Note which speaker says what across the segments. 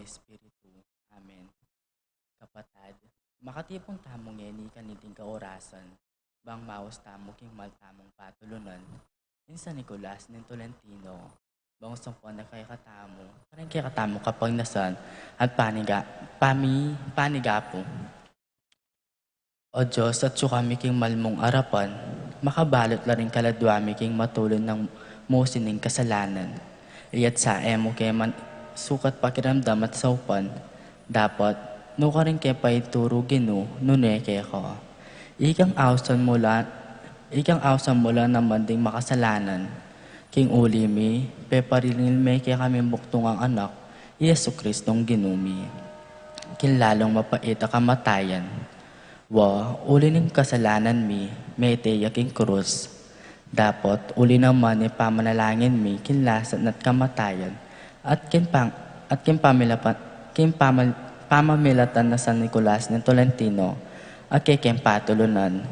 Speaker 1: Espiritu. Amen. Kapatad, makatipong tamong yeni kaniting kaorasan, bang mawas tamo king maltamong patulunan, insa Nicolas ng Tolentino, bang sumpuan na kay katamo, parang kay katamo kapag nasan, at panigapo. O Diyos, at kami king malmong arapan, makabalot la rin kaladwami king matulon ng musining kasalanan. Iyat sa emo kay sukat pakiramdam at saupan, dapat no ka rin kay paituro gino, nune kay ko. Ikang awsan mula naman ding makasalanan. King ulimi, peparinil me kay kami muktong ang anak, Yesu Kristong ginumi. Kinlalong mapaita kamatayan. Uli ng kasalanan mi, may teyaking krus. Dapat uli naman ni pamanalangin mi, kinlasan at kamatayan, at pamamilatan na San Nicolas ng Tolentino, at kay patulunan.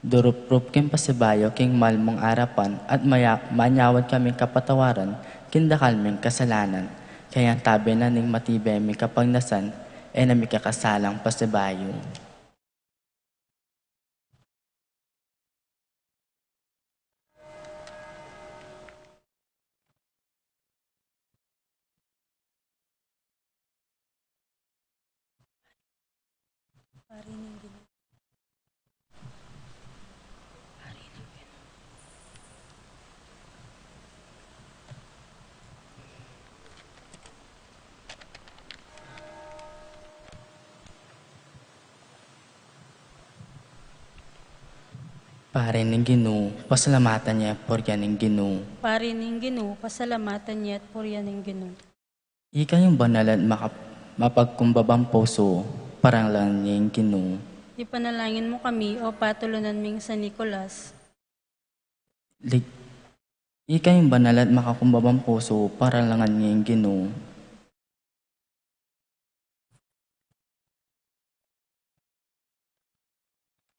Speaker 1: Duruprup kin pasibayo king malmong arapan, at manyawad kaming kapatawaran, kindakal ming kasalanan. Kaya tabi na ning matibay mi kapag nasan, nami kakasalang pasibayo. Pare ng Ginoo, pasalamatan niya por yan ng Ginoo.
Speaker 2: Pare ng Ginoo, pasalamatan niya at purya ng Ginoo.
Speaker 1: Ika yung banal at mapagkumbabang puso, parang lang niya yung Ginoo.
Speaker 2: Ipanalangin mo kami, o patulunan ming San Nicolas.
Speaker 1: Ika yung banal at makakumbabang puso, parang lang niya yung Ginoo.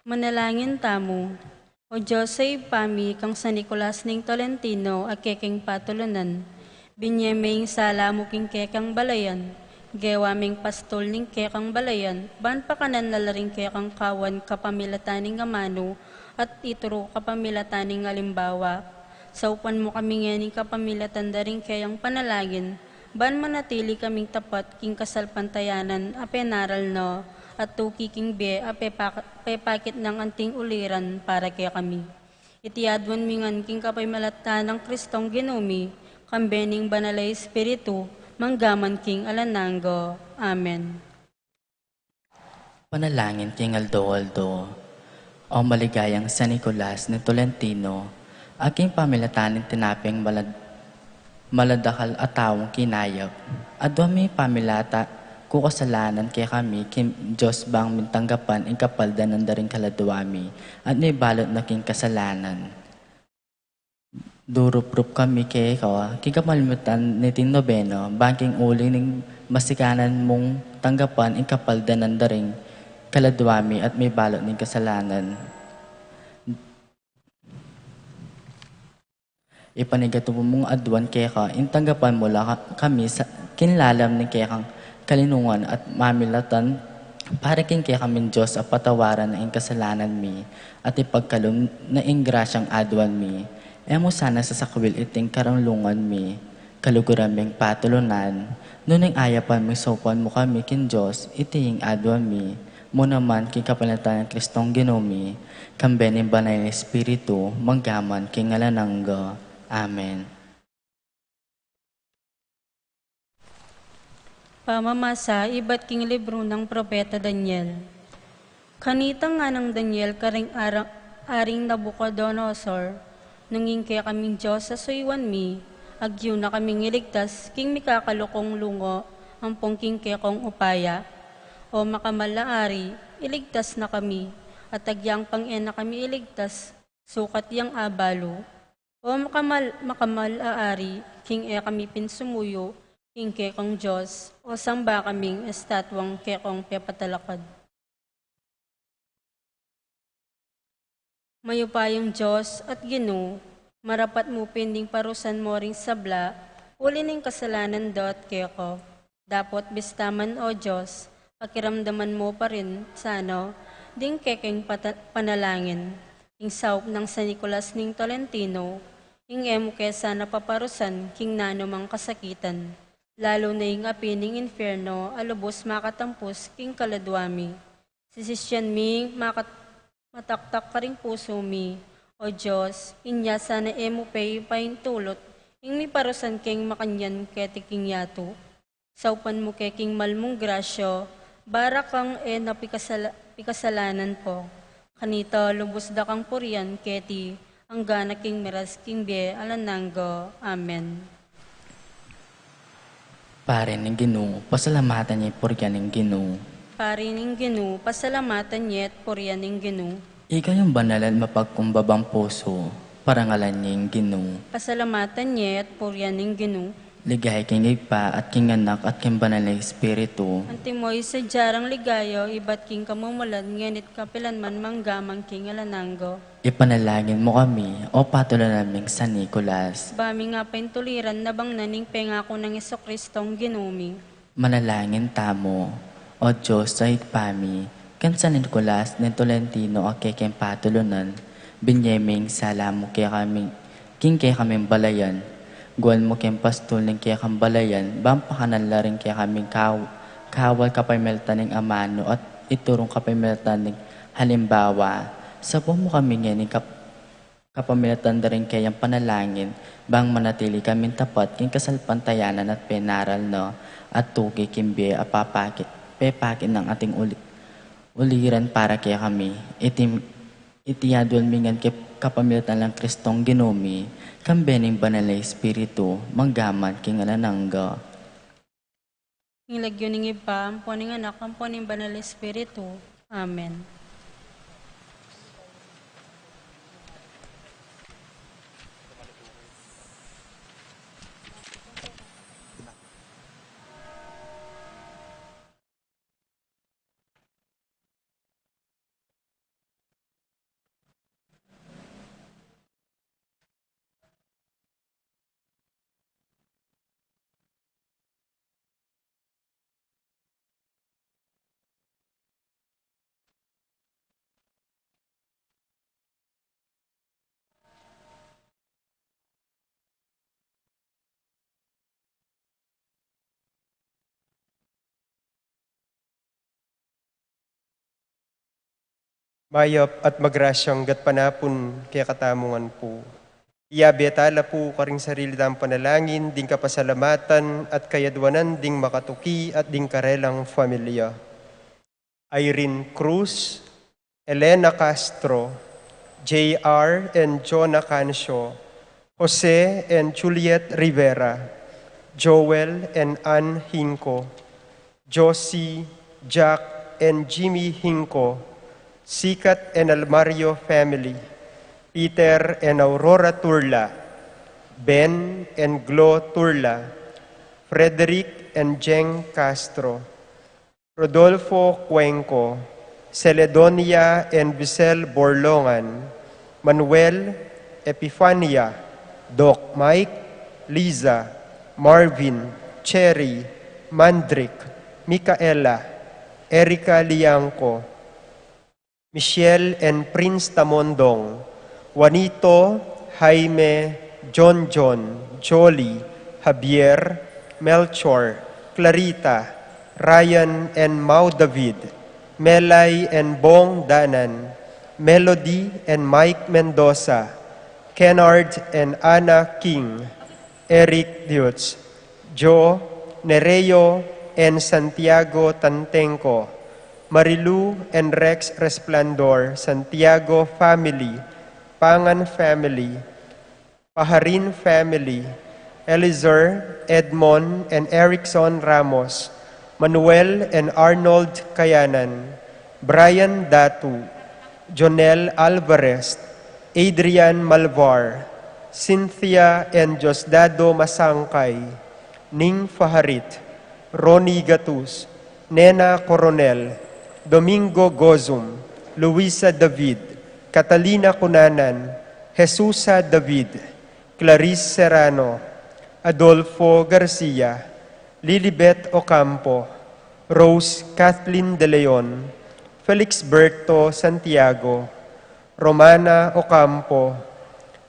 Speaker 2: Manalangin tamo. O Diyos sa ipami kang San Nicolas ning Tolentino at keking patulunan. Binyemeng sala mo king kekang balayan. Gewaming pastol ning kekang balayan. Ban pa kanan nalaring kekang kawan kapamilataning amano at ituro kapamilataning alimbawa. Sa upan mo kami nganing kapamilatan daring kayang panalangin. Ban manatili kaming tapat king kasalpantayanan apenaral no. At tuki king be apepakit ng anting uliran para kaya kami. Itiadwan mingan king kapay malata ng Kristong ginumi, kambening banalay espiritu, manggaman king alananggo. Amen.
Speaker 1: Panalangin king Aldo, o maligayang San Nicolas ng Tolentino, aking pamilatanin tinaping maladakal at tawong kinayap. Adwa may pamilata, kukasalanan kay kami, kim Diyos bang mintanggapan, ingkapaldan ng daring kaladwami, at may balot na king kasalanan. Duruprup kami kay ikaw, kikamalmutan ni ting nobeno, bangking uli ning masikanan mong tanggapan, ingkapaldan ng daring kaladwami, at may balot ng kasalanan. Ipanigato mong adwan kay ka, intanggapan mo lang kami sa kinlalam ni kay kang kalinungan at mamilatan para king kaya kami Diyos at patawaran na ing kasalanan mi at ipagkalom na ing grasyang adwan mi. Emo sana sa sakwil iting karanglungan mi, kaluguraming patulunan, nunang ayapan mi sopan mo kami kin Diyos, iting adwan mi, mo naman king kapalatan ng Kristong ginumi, kambenin banay ng Espiritu, manggaman king alanangga. Amen.
Speaker 2: Pamamasa, iba't king libro ng Propeta Daniel. Kanita nga ng Daniel karing aring Nabucodonosor, nunging kaya kaming Diyos sa suywan mi, agyo na kaming iligtas, king mikakalukong lungo, ampong king kekong upaya. O makamalaari, iligtas na kami, at agyang pang-ena kami iligtas, sukat yang abalo. O makamalaari, king kami pinsumuyo, king kekong Diyos, o samba kaming estatwang kekong pepatalakad. Mayupayong Diyos at Ginoo, marapat mo pending parusan mo ring sabla, uli ning kasalanan do at keko. Dapot bistaman o Diyos, pakiramdaman mo pa rin sana, ding kekeng panalangin. Ing saup ng San Nicolas ning Tolentino, ing emo kesa napaparusan king nanumang kasakitan. Lalo na ing apining inferno, alubos makatampos king kaladwami. Sisisyan mi, mataktak ka ring puso mi. O Diyos, inya sana emo pay paintulot, ing mi parusan king makanyan ketiking yato. Saupan mo keking malmong grasyo, bara kang napikasalanan ko. Kanita lubos da kang purian keti, ang gana king miras king be alananggo. Amen.
Speaker 1: Pare ng Ginoo, pasalamatan niya por yan ng Ginoo.
Speaker 2: Pari ning Ginoo, pasalamatan niya at purian ning Ginoo.
Speaker 1: Ikaw yung banalan mapagkumbabang puso, parangalan niya yung Ginoo.
Speaker 2: Pasalamatan niya at purian ning Ginoo.
Speaker 1: Ligay king pa at king anak at king banal na espiritu.
Speaker 2: Antimoy sa jarang ligayo, iba't king kamumulan, nganit kapilan man manggamang king alananggo.
Speaker 1: Ipanalangin mo kami, o patuloy naming San Nicolas.
Speaker 2: Bami nga paintuliran na bang naning pengako ng Isokristong ginumi.
Speaker 1: Manalangin tamo, o Diyos sa ikpami, kan San Nicolas ng Tolentino o keking patulunan, binyeming salamu kaya kaming balayan, guwan mo kayong pastol ng kaya kang balayan, bampakanan la rin kaya kaming kawal kapaymeltan ng amano at iturong kapaymeltan ng halimbawa. Sabon mo kami ngayon kapamilatan na rin kayang panalangin, bang manatili kaming tapat king kasalpantayanan at penaral no, at tuki kimbe pepakin ng ating uliran para kaya kami. Itiyadol mingan kapamilatan lang Kristong ginumi, kambening banal na espiritu, manggaman king alanangga.
Speaker 2: Ngilagyo ning iba, ampo ning anak, ampo ning banal na espiritu. Amen.
Speaker 3: Mayap at magrasyang gat panapon kaya katamungan po. Iyabetala po karing sarili ng panalangin, ding kapasalamatan at kayadwanan ding makatuki at ding karelang familia. Irene Cruz, Elena Castro, J.R. and Jonah Cancio, Jose and Juliet Rivera, Joel and Ann Hinco, Josie, Jack and Jimmy Hinco, Sikat and Almario family, Peter and Aurora Turla, Ben and Glo Turla, Frederick and Jeng Castro, Rodolfo Cuenco, Celedonia and Bisel Borlongan, Manuel, Epifania, Doc Mike, Liza, Marvin, Cherry, Mandrick, Micaela, Erica Liangco, Michelle and Prince Tamondong, Juanito, Jaime, John, Jolie, Javier, Melchor, Clarita, Ryan and Mau David, Melay and Bong Danan, Melody and Mike Mendoza, Kennard and Anna King, Eric Diutz, Joe, Nereo and Santiago Tantenco, Marilu and Rex Resplandor, Santiago family, Pangan family, Paharin family, Eliezer, Edmond and Erickson Ramos, Manuel and Arnold Kayanan, Brian Datu, Jonel Alvarez, Adrian Malvar, Cynthia and Josdado Masangkay, Ning Faharit, Ronnie Gatus, Nena Coronel, Domingo Gozum, Luisa David, Catalina Cunanan, Jesusa David, Clarice Serrano, Adolfo Garcia, Lilibet Ocampo, Rose Kathleen De Leon, Felix Berto Santiago, Romana Ocampo,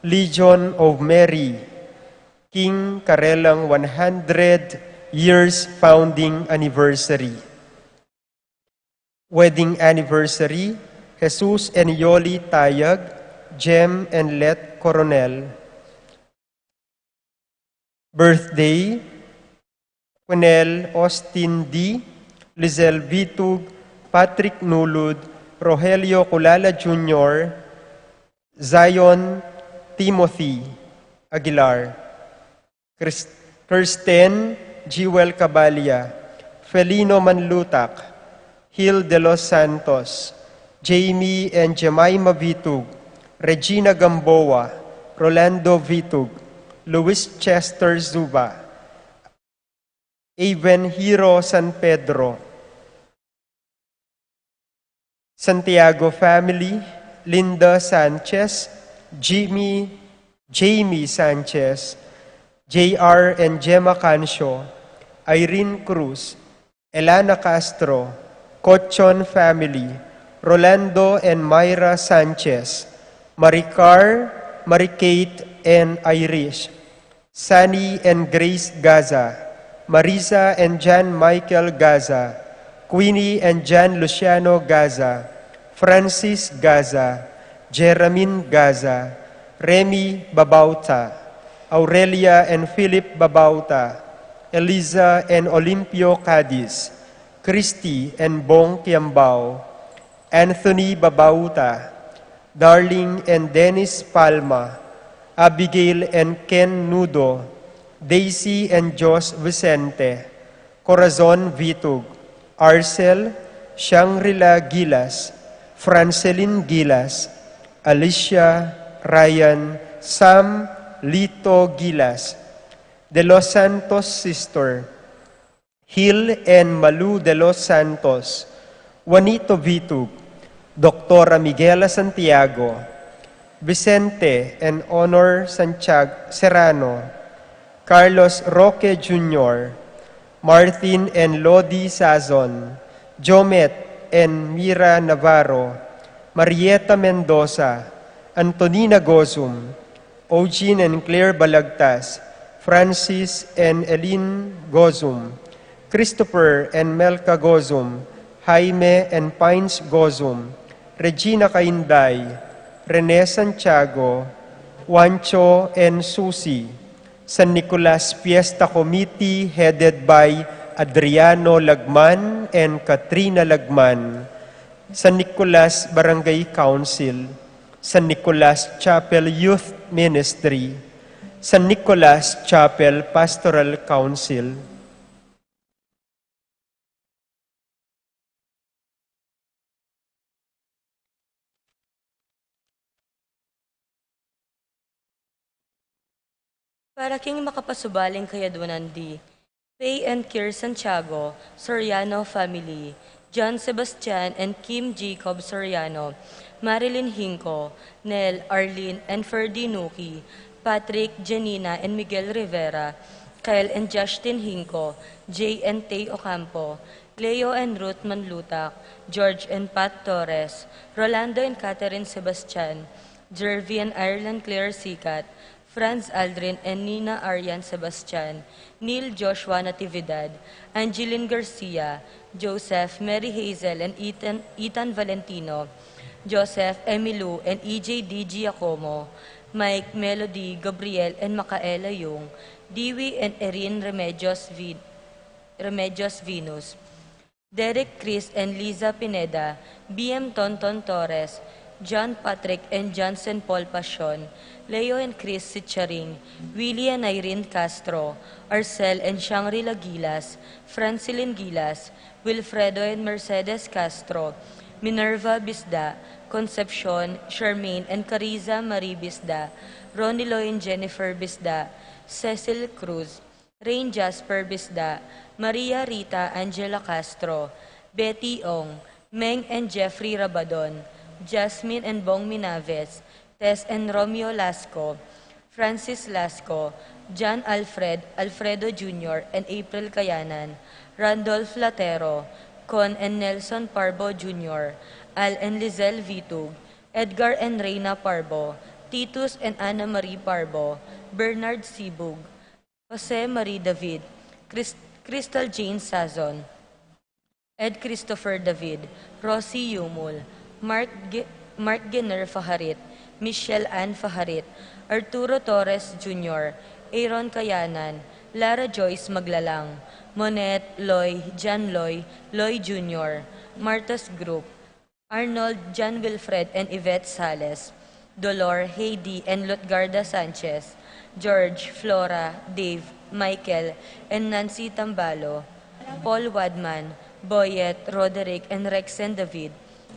Speaker 3: Legion of Mary, King Karelang 100 years founding anniversary. Wedding anniversary, Jesus and Yoli Tayag, Jem and Let Coronel. Birthday, Quenel Austin D., Lizelle Vitug, Patrick Nulud, Rogelio Culala Jr., Zion Timothy Aguilar, Kirsten Jewel Cabalia, Felino Manlutak, Hil de los Santos, Jamie and Jemima Vitug, Regina Gamboa, Rolando Vitug, Luis Chester Zuba, Aven Hiro San Pedro, Santiago family, Linda Sanchez, Jamie Sanchez, JR and Gemma Cancio, Irene Cruz, Elana Castro, Cochon family, Rolando and Myra Sanchez, Maricar, Marikate and Irish, Sunny and Grace Gaza, Marisa and Jan Michael Gaza, Queenie and Jan Luciano Gaza, Francis Gaza, Jeremine Gaza, Remy Babauta, Aurelia and Philip Babauta, Eliza and Olimpio Cadiz, Christy and Bong Kiambao, Anthony Babauta, Darling and Dennis Palma, Abigail and Ken Nudo, Daisy and Jos Vicente, Corazon Vitug, Arcel, Shangri-La Gilas, Francelin Gilas, Alicia, Ryan, Sam, Lito Gilas, De Los Santos sister, Hil and Malu De Los Santos, Juanito Vitug, Doctora Miguela Santiago, Vicente and Honor Santiago Serrano, Carlos Roque Jr., Martin and Lodi Sazon, Jomet and Mira Navarro, Marieta Mendoza, Antonina Gozum, Eugene and Claire Balagtas, Francis and Eileen Gozum, Christopher and Melka Gozum, Jaime and Pines Gozum, Regina Cainday, Rene Santiago, Juancho and Susie, San Nicolas Fiesta Committee headed by Adriano Lagman and Katrina Lagman, San Nicolas Barangay Council, San Nicolas Chapel Youth Ministry, San Nicolas Chapel Pastoral Council.
Speaker 4: Para king makapasubaling kayadwanan di, Faye and Kier Santiago, Soriano family, John Sebastian and Kim Jacob Soriano, Marilyn Hinco, Nel, Arlene and Ferdy Nuki, Patrick, Janina and Miguel Rivera, Kyle and Justin Hinco, Jay and Tay Ocampo, Cleo and Ruth Manlutak, George and Pat Torres, Rolando and Catherine Sebastian, Jervy and Ireland Claire Sikat, Franz Aldrin and Nina Arian Sebastian, Neil Joshua Natividad, Angeline Garcia, Joseph, Mary Hazel and Ethan Valentino, Joseph, Emilu and EJ D. Giacomo, Mike, Melody, Gabriel and Makaela Yung, Dewey and Erin Remedios Venus, Derek Chris and Liza Pineda, BM Tonton Torres, John Patrick and Johnson Paul Pasion, Leo and Chris Sitcharing, Willie and Irene Castro, Arcel and Shangri-La Gilas, Francilin Gilas, Wilfredo and Mercedes Castro, Minerva Bisda, Concepcion, Charmaine and Cariza Marie Bisda, Ronilo and Jennifer Bisda, Cecil Cruz, Rain Jasper Bisda, Maria Rita Angela Castro, Betty Ong, Meng and Jeffrey Rabadon, Jasmine and Bong Minaves, Tess and Romeo Lasco, Francis Lasco, John Alfredo Jr., and April Kayanan, Randolph Latero, Con and Nelson Parbo Jr., Al and Lizelle Vitug, Edgar and Reina Parbo, Titus and Ana Marie Parbo, Bernard Sibug, Jose Marie David, Crystal Jane Sazon, Ed Christopher David, Rosie Yumul, Mark Gener Faharit, Michelle Ann Faharit, Arturo Torres Jr., Aaron Kayanan, Lara Joyce Maglalang, Monet, Loy, John Loy, Loy Jr., Marta's Group, Arnold, John Wilfred and Yvette Sales, Dolor, Heidi and Lutgarda Sanchez, George, Flora, Dave, Michael, and Nancy Tambalo, Paul Wadman, Boyet, Roderick, and Rexen David,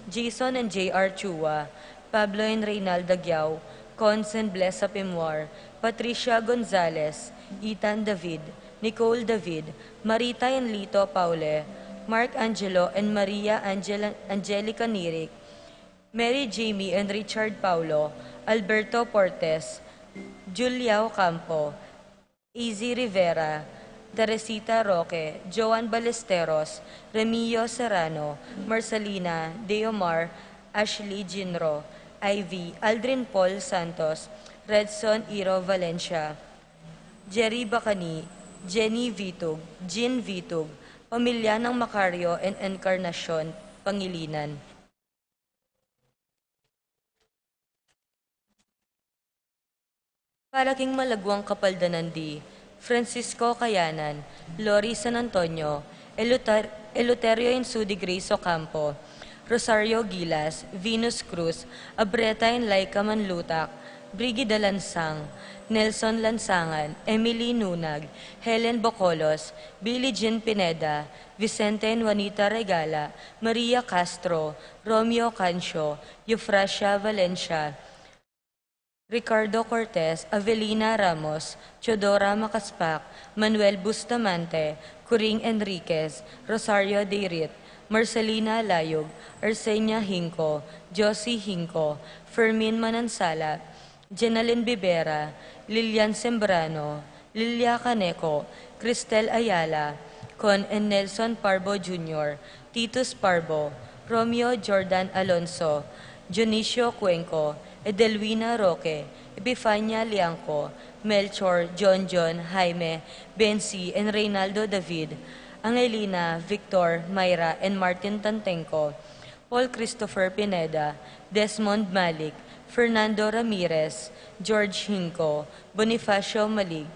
Speaker 4: Jason and J.R. Chua, Pablo and Reynaldo Giao, Cons and Blessa Pimwar, Patricia Gonzalez, Ethan David, Nicole David, Marita and Lito Paule, Mark Angelo and Maria Angelica Nirik, Mary Jamie and Richard Paulo, Alberto Portes, Juliao Campo, Easy Rivera, Teresita Roque, Joan Ballesteros, Remio Serrano, Marcelina, Deomar, Ashley Ginro, Ivy, Aldrin Paul Santos, Redson Iro Valencia, Jerry Bacani, Jenny Vitug, Jean Vitug, pamilya ng Macario and Encarnacion, Pangilinan. Paraking Malagwang Kapaldanan D, Francisco Kayanan, Lori San Antonio, Eleuterio Insudi Grace Ocampo, Rosario Gilas, Venus Cruz, Abreta and Laika Manlutak, Brigida Lansang, Nelson Lansangan, Emily Nunag, Helen Bocolos, Billie Jean Pineda, Vicente and Juanita Regala, Maria Castro, Romeo Cancio, Eufrasia Valencia, Ricardo Cortez, Avelina Ramos, Chodora Macaspac, Manuel Bustamante, Curing Enriquez, Rosario Deirit, Marcelina Layog, Arsenia Hinco, Josie Hinco, Fermin Manansala, Jenalyn Bibera, Lilian Sembrano, Lilia Caneco, Cristel Ayala, Con and Nelson Parbo Jr., Titus Parbo, Romeo Jordan Alonso, Dionisio Cuenco, Edelwina Roque, Epifania Liangco, Melchor, John, Jaime, Bensi, and Reynaldo David, Angelina, Victor, Myra, and Martin Tantenco, Paul Christopher Pineda, Desmond Malik, Fernando Ramirez, George Hinco, Bonifacio Malig,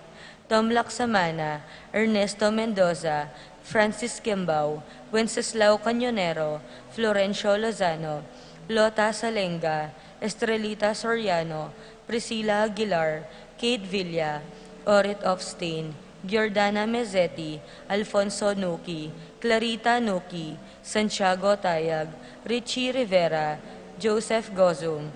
Speaker 4: Tom Laksamana, Ernesto Mendoza, Francis Kembao, Wenceslao Cañonero, Florencio Lozano, Lota Salenga, Estrelita Soriano, Priscilla Aguilar, Kate Villa, Orit Ofstein, Giordana Mezzetti, Alfonso Nuki, Clarita Nuki, Santiago Tayag, Richie Rivera, Joseph Gozum,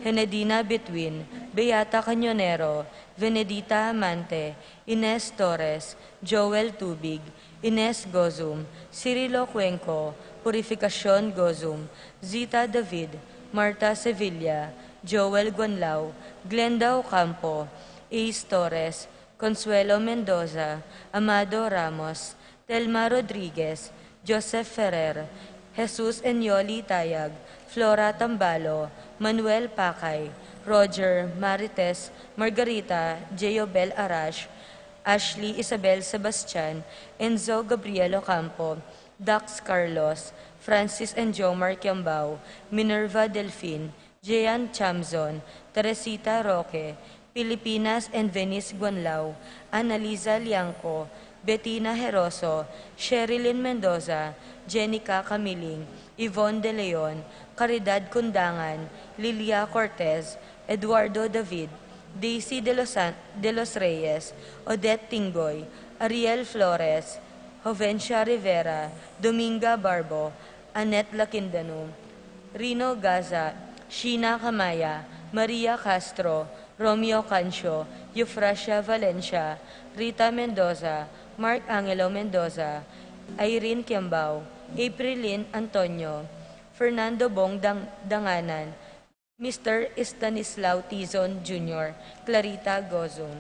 Speaker 4: Henedina Betwin, Beata Cañonero, Venedita Amante, Ines Torres, Joel Tubig, Ines Gozum, Cirilo Cuenco, Purificacion Gozum, Zita David, Marta Sevilla, Joel Guanlao, Glenda Ocampo, Ace Torres, Consuelo Mendoza, Amado Ramos, Telma Rodriguez, Joseph Ferrer, Jesus Enyoli Tayag, Flora Tambalo, Manuel Pakay, Roger, Marites, Margarita, Jeobel Arash, Ashley Isabel Sebastian, Enzo Gabriel Ocampo, Dax Carlos, Francis and Jomar Kiambao, Minerva Delfin, Jean Chamzon, Teresita Roque, Pilipinas and Venice Guanlao, Annalisa Liangco, Bettina Heroso, Sherilyn Mendoza, Jenica Camiling, Yvonne De Leon, Caridad Kundangan, Lilia Cortez, Eduardo David, Daisy de los Reyes, Odette Tinggoy, Ariel Flores, Jovencia Rivera, Dominga Barbo, Annette Lakindano, Rino Gaza, Sheena Kamaya, Maria Castro, Romeo Cancio, Eufrasia Valencia, Rita Mendoza, Mark Angelo Mendoza, Irene Kiambao, Aprilyn Antonio, Fernando Bong Danganan, Mr. Stanislao Tizon Jr., Clarita Gozon.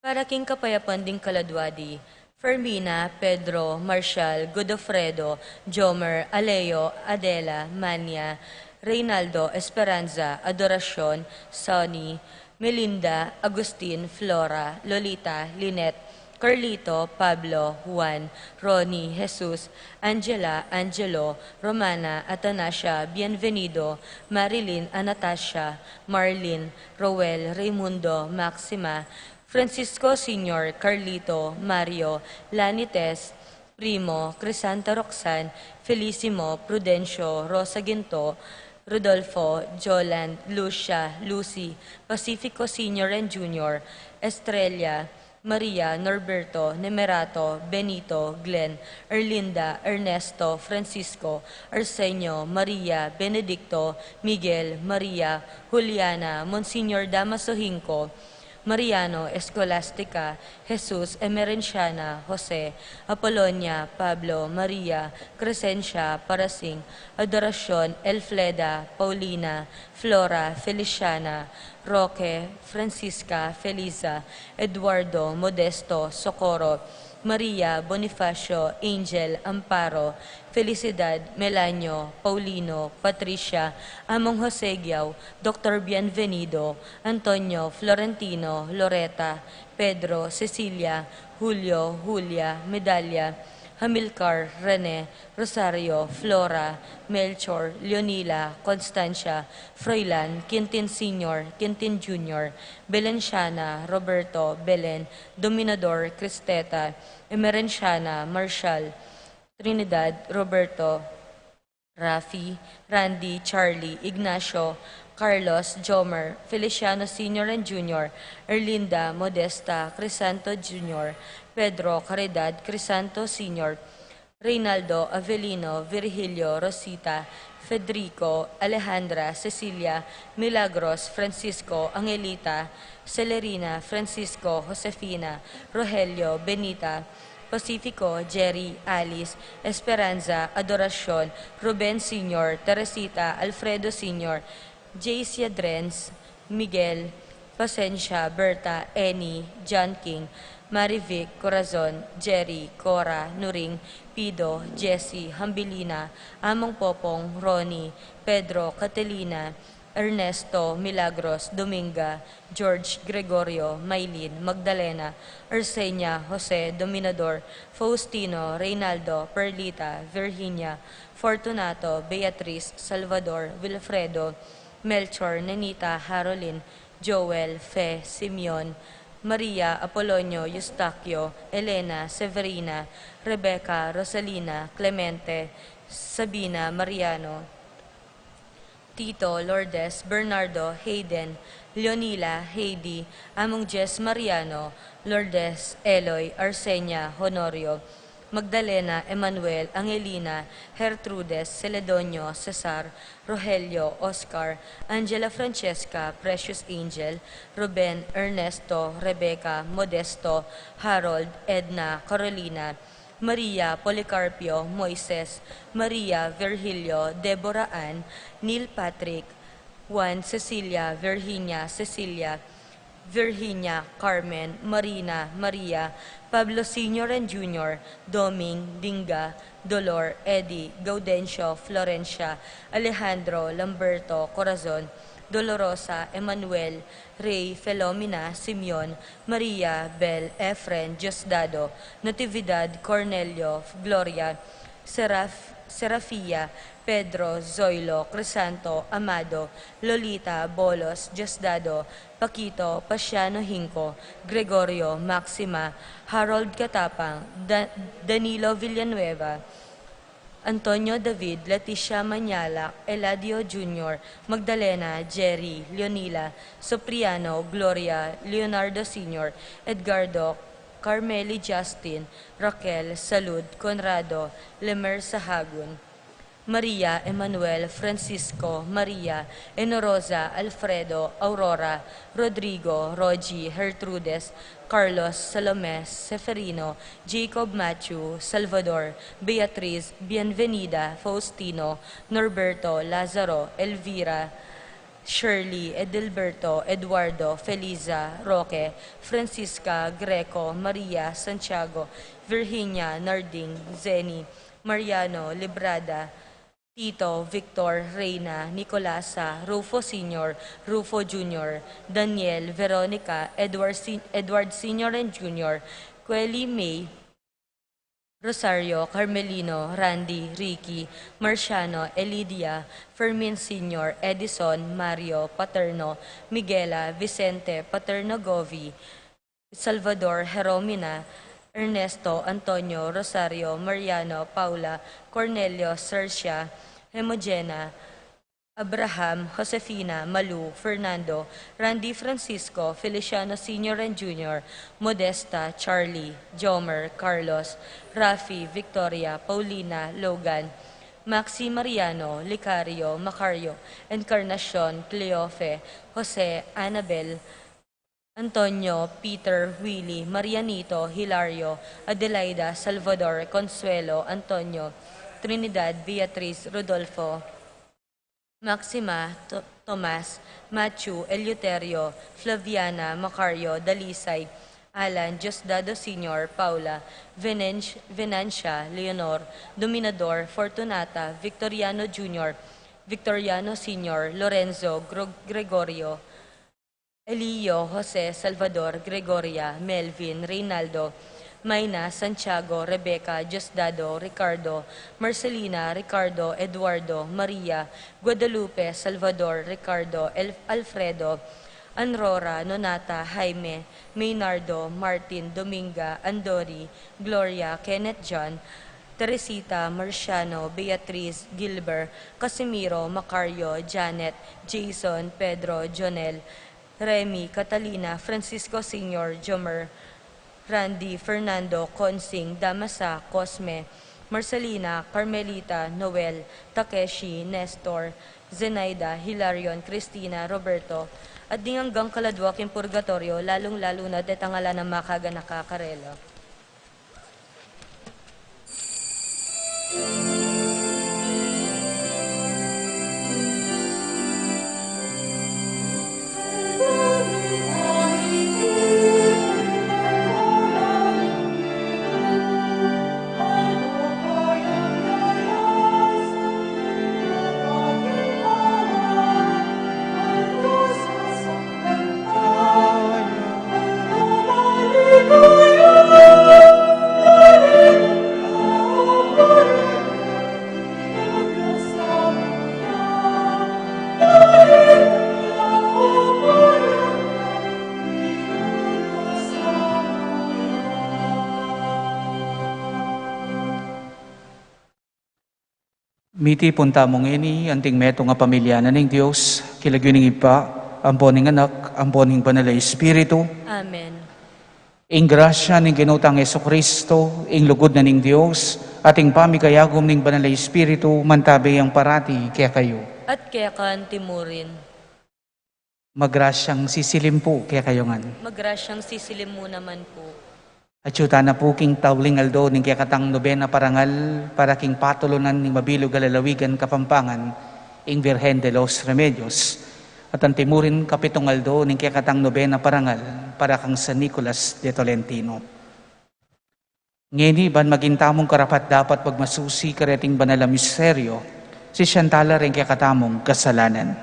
Speaker 4: Para king kapayapan ding kaladwadi, Fermina, Pedro, Marcial, Godofredo, Jomer, Aleo, Adela, Mania, Reynaldo, Esperanza, Adoracion, Sonny, Melinda, Agustin, Flora, Lolita, Lynette, Carlito, Pablo, Juan, Ronnie, Jesus, Angela, Angelo, Romana, Atanasia, Bienvenido, Marilyn, Anastasia, Marlene, Roel, Raimundo, Maxima, Francisco Sr., Carlito, Mario, Lanites, Primo, Crisanta Roxanne, Felicimo, Prudencio, Rosa Ginto, Rodolfo, Joland, Lucia, Lucy, Pacifico Sr. and Jr., Estrella, Maria, Norberto, Nemerato, Benito, Glenn, Erlinda, Ernesto, Francisco, Arsenio, Maria, Benedicto, Miguel, Maria, Juliana, Monsignor Damaso Hinco, Mariano, Escolastica, Jesus, Emerenciana, Jose, Apolonia, Pablo, Maria, Crescencia, Parasing, Adoracion, Elfleda, Paulina, Flora, Feliciana, Roque, Francisca, Feliza, Eduardo, Modesto, Socorro, Maria, Bonifacio, Angel, Amparo, Felicidad, Melanio, Paulino, Patricia, Among Jose Giao, Dr. Bienvenido, Antonio, Florentino, Loreta, Pedro, Cecilia, Julio, Julia, Medalla, Hamilcar, Rene, Rosario, Flora, Melchor, Leonila, Constancia, Froilan, Quintin Sr., Quintin Jr., Belenciana, Roberto, Belen, Dominador, Cristeta, Emerenciana, Marshall, Trinidad, Roberto, Rafi, Randy, Charlie, Ignacio, Carlos, Jomer, Feliciano Sr. and Jr., Erlinda, Modesta, Crisanto Jr., Pedro, Caridad, Crisanto Sr., Reynaldo, Avelino, Virgilio, Rosita, Federico, Alejandra, Cecilia, Milagros, Francisco, Angelita, Celerina, Francisco, Josefina, Rogelio, Benita, Pacifico, Jerry, Alice, Esperanza, Adoracion, Ruben Sr., Teresita, Alfredo Sr., Jace Yadrens, Miguel, Pasencia, Berta, Eni, John King, Marivic, Corazon, Jerry, Cora, Nuring, Pido, Jessie, Hambilina, Among Popong, Ronnie, Pedro, Catalina, Ernesto, Milagros, Dominga, George, Gregorio, Maylin, Magdalena, Arsenia, Jose, Dominador, Faustino, Reynaldo, Perlita, Virginia, Fortunato, Beatriz, Salvador, Wilfredo, Melchor, Nenita, Harolin, Joel, Fe, Simeon, Maria, Apolonio, Eustaquio, Elena, Severina, Rebecca, Rosalina, Clemente, Sabina, Mariano, Tito, Lourdes, Bernardo, Hayden, Leonila, Heidi, Among Jess Mariano, Lourdes, Eloy, Arsenia, Honorio, Magdalena, Emmanuel, Angelina, Gertrudes, Celedonio, Cesar, Rogelio, Oscar, Angela Francesca, Precious Angel, Ruben, Ernesto, Rebecca, Modesto, Harold, Edna, Carolina, Maria, Policarpio, Moises, Maria, Virgilio, Deborah Ann, Neil Patrick, Juan, Cecilia, Virginia, Cecilia, Virginia, Carmen, Marina, Maria, Pablo Sr. and Jr., Doming, Dinga, Dolor, Eddie, Gaudencio, Florencia, Alejandro, Lamberto, Corazon, Dolorosa, Emmanuel, Ray, Felomena, Simeon, Maria, Bel, Efren, Diosdado, Natividad, Cornelio, Gloria, Serafia, Pedro, Zoilo, Crisanto, Amado, Lolita, Bolos, Diosdado, Paquito, Pasiano Hinco, Gregorio, Maxima, Harold Katapang, Danilo Villanueva, Antonio David, Leticia Manyalak, Eladio Jr., Magdalena, Jerry, Leonila, Sopriano, Gloria, Leonardo Sr., Edgardo, Carmeli Justin, Raquel, Salud, Conrado, Lemer Sahagun, Maria Emanuel, Francisco, Maria, Enorosa, Alfredo, Aurora, Rodrigo, Rogie, Gertrudes, Carlos, Salome, Seferino, Jacob Matthew, Salvador, Beatriz, Bienvenida, Faustino, Norberto, Lazaro, Elvira, Shirley, Edilberto, Eduardo, Feliza, Roque, Francisca, Greco, Maria, Santiago, Virginia, Narding, Zeni, Mariano, Librada, Tito, Victor, Reyna, Nicolasa, Rufo Sr., Rufo Jr., Daniel, Veronica, Edward Sr. and Jr., Quelly May, Rosario, Carmelino, Randy, Ricky, Marciano, Elidia, Fermin Sr., Edison, Mario, Paterno, Miguela, Vicente, Paterno Govi, Salvador, Jeromina, Ernesto, Antonio, Rosario, Mariano, Paula, Cornelio, Sercia, Hemogena, Abraham, Josefina, Malu, Fernando, Randy Francisco, Feliciano Sr. and Jr., Modesta, Charlie, Jomer, Carlos, Rafi, Victoria, Paulina, Logan, Maxi Mariano, Licario, Macario, Encarnacion, Cleofe, Jose, Annabel, Antonio, Peter, Willie, Marianito, Hilario, Adelaida, Salvador, Consuelo, Antonio, Trinidad, Beatriz, Rodolfo, Maxima, Tomas, Matthew, Eleuterio, Flaviana, Macario, Dalisay, Alan, Diosdado Sr., Paula, Venancia, Leonor, Dominador, Fortunata, Victoriano Jr., Victoriano Sr., Lorenzo, Gregorio, Elio, Jose, Salvador, Gregoria, Melvin, Reynaldo, Mayna, Santiago, Rebecca, Diosdado, Ricardo, Marcelina, Ricardo, Eduardo, Maria, Guadalupe, Salvador, Ricardo, Alfredo, Anrora, Nonata, Jaime, Maynardo, Martin, Dominga, Andori, Gloria, Kenneth John, Teresita, Marciano, Beatriz, Gilbert, Casimiro, Macario, Janet, Jason, Pedro, Jonel, Remy, Catalina, Francisco Sr., Jomer, Randy, Fernando, Consing, Damasa, Cosme, Marcelina, Carmelita, Noel, Takeshi, Nestor, Zenaida, Hilarion, Cristina, Roberto, at di hanggang kaladwaking purgatorio, lalong-lalo na detangala ng makaga nakakarela.
Speaker 5: Miti punta mong ini, anting meto nga pamilya na ng Diyos, kilagyoning ipa, amponing anak, amponing banal na Espiritu,
Speaker 4: Amen.
Speaker 5: ing grasya ning ginutang Yesu Kristo, ing lugod na ning Diyos, ating pamikayagom ning banal na Espiritu, mantabi ang parati kaya kayo.
Speaker 4: At kaya kan timurin,
Speaker 5: Magrasyang sisilim po kaya kayo ngan.
Speaker 4: magrasyang sisilim mo naman po.
Speaker 5: At yuta na po king tawling aldo ning kaya katang nobena parangal para king patulunan ning mabilog galalawigan kapampangan ing Virgen de los Remedios. At ang timurin kapitong aldo ning kaya katang nobena parangal para kang San Nicolas de Tolentino. Ngeni ban magintamong karapat dapat pagmasusi kareting banal na misteryo si Shantala rin kaya katamong kasalanan.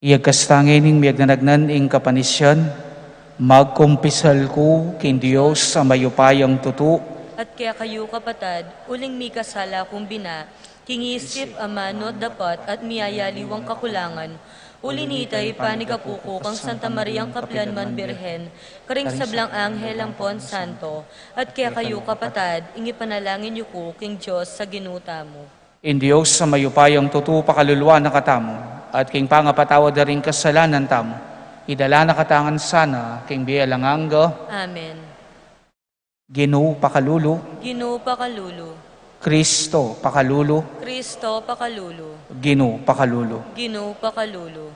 Speaker 5: Iyag kastangin ning miyagnanagnan ing kapanisyan, magkumpisal ko kin Diyos sa mayupayang tutu.
Speaker 4: At kaya kayo kapatad, uling mi kasala kung bina, kingisip amano dapat at miyayaliwang kakulangan, ulinitay panigapuko kang Santa Mariang Kaplanman Birhen, karing sablang anghel ang Pon Santo, at kaya kayo kapatad, ingi panalangin niyo ko king Diyos sa ginuta mo.
Speaker 5: In Diyos sa mayupayang tutu pakaluluwa na katamo, at king pangapatawad na rin kasalanan tamo, idala na katangan sana king bialanganga.
Speaker 4: Amen.
Speaker 5: Ginoo pakalulu,
Speaker 4: Ginoo pakalulu.
Speaker 5: Kristo pakalulu,
Speaker 4: Kristo pakalulu.
Speaker 5: Ginoo pakalulu.
Speaker 4: Ginoo pakalulu.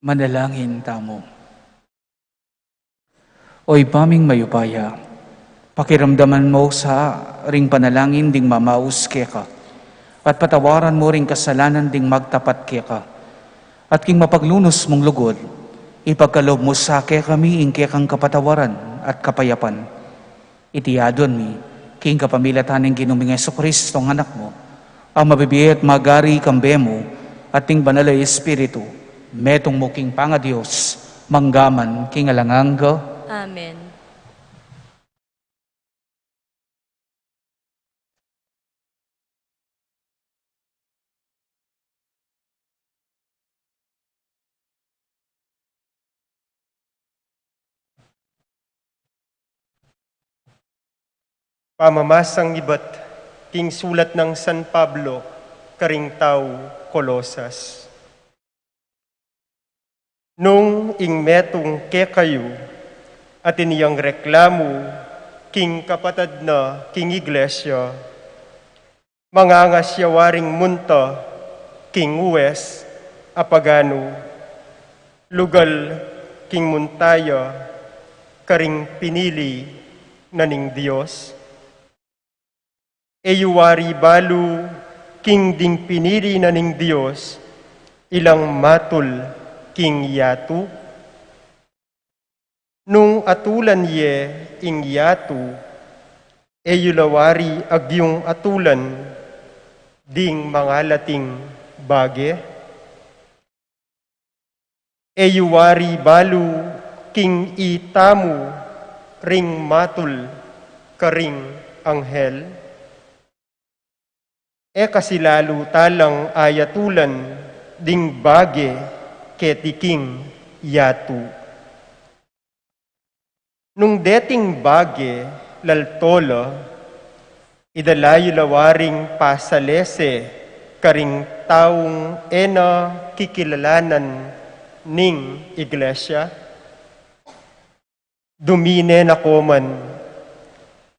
Speaker 5: Manalangin tamo. Oy paming mayupaya, pakiramdaman mo sa ring panalangin ding mamaus keka, at patawaran mo ring kasalanan ding magtapat keka, at king mapaglunos mong lugod, ipagkalob mo sa kami ing kekang kapatawaran at kapayapan. Itiyadon mi, king kapamilatan ng ginuming Jesucristo ng anak mo, ang mabibiya at magari kambe mo, at ting banalay Espiritu, metong mo king pangadiyos, manggaman king alangangga.
Speaker 4: Amen.
Speaker 3: Pamamasang iba't king sulat ng San Pablo, Karingtaw, Colosas. Nung ingmetong ke kayo, at iniyang reklamo, king kapatad na king iglesia, mangangasyawaring munta, king uwes, apagano, lugal, king muntaya, karing pinili naning Diyos. Eyuwari balu, king ding pinili naning Diyos, ilang matul, king yatu. Nung atulan ye ing yatu, eyulawari agyong atulan, ding mga lating bage. Eyuwari balu, king itamu, ring matul, karing anghel. E kasilalu talang ayatulan, ding bage, ketiking yatu. Nung deting bage, laltolo, idalayo lawaring pasalese, karing taong ena kikilalanan ning iglesia. Dumine na koman,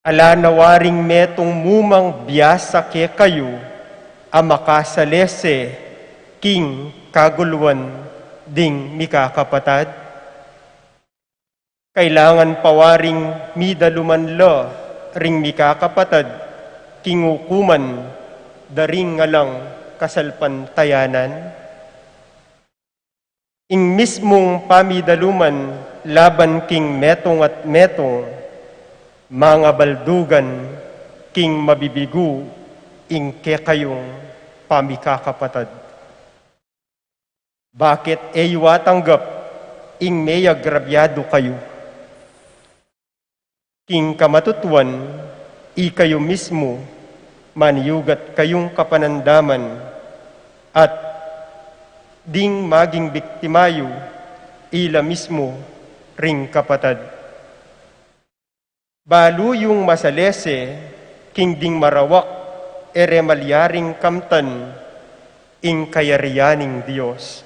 Speaker 3: ala nawaring metong mumang biyasa ke kayo, amakasalese, king kaguluan, ding mikakapatad. Kailangan pawaring midalumanlo, ring mikakapatad, kingukuman, daring ngalang kasalpantayanan. Ing mismong pamidaluman, laban king metong at metong, mga baldugan, king mabibigu, ing kekayong pamikakapatad. Bakit eywatanggap, ing may agrabyado kayo? King kamatutuan, ikayo mismo, maniyugat kayong kapanandaman, at ding maging biktimayo, ila mismo, ring kapatad. Balu yung masalese, king ding marawak, eremalyaring kamtan, ing kayariyaning Diyos.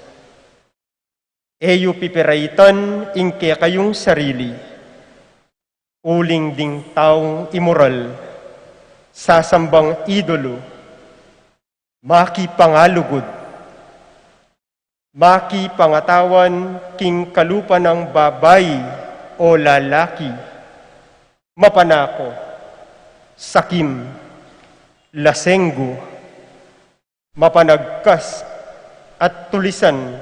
Speaker 3: Eyo pipiraitan, ing kaya kayong sarili, uling ding taong immoral, sasambang idolo, makipangalugod, makipangatawan king kalupa ng babay o lalaki, mapanako, sakim, lasenggo, mapanagkas at tulisan,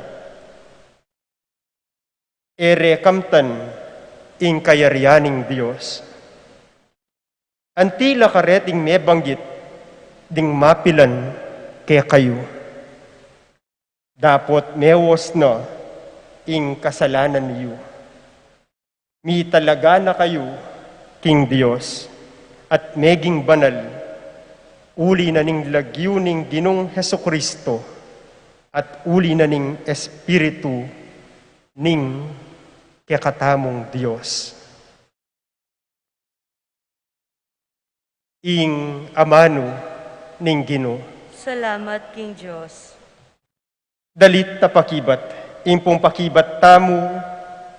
Speaker 3: erekamtan, ing kayariyaning Diyos. Antila kareting may banggit, ding mapilan kaya kayo. Dapot mewos na ing kasalanan niyo. Mi talaga na kayo, king Diyos, at meging banal, uli na ning lagyo ning Ginong Hesukristo, at uli na ning Espiritu ning kakatamong Diyos. Ing amano ning Ginoo.
Speaker 4: Salamat, King Diyos.
Speaker 3: Dalit ta pakibat, impong pakibat tamu,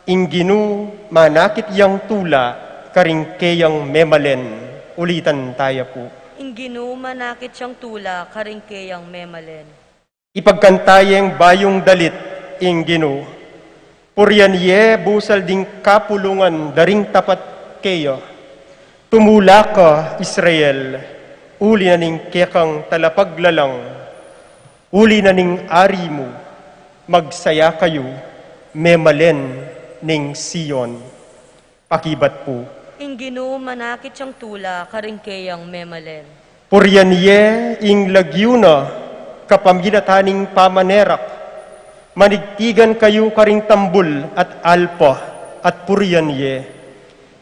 Speaker 3: ing Ginoo manakit yang tula, karing keyang memalen, ulitan tayo po.
Speaker 4: Ing Ginoo manakit siyang tula, karing keyang memalen.
Speaker 3: Ipagkantayeng bayong dalit, ing Ginoo. Purian ye, busal ding kapulungan, daring tapat kayo. Tumula ka, Israel, uli na ning kekang talapaglalang, uli na ning ari mo, magsaya kayo, memalen ning Sion. Pakibat po.
Speaker 4: Ing Ginoo manakit siyang tula, karing keyang memalen.
Speaker 3: Purian ye, ing lagyuna, kapamilataning pamanerak, manigtigan kayo karing tambul at alpa at purian ye.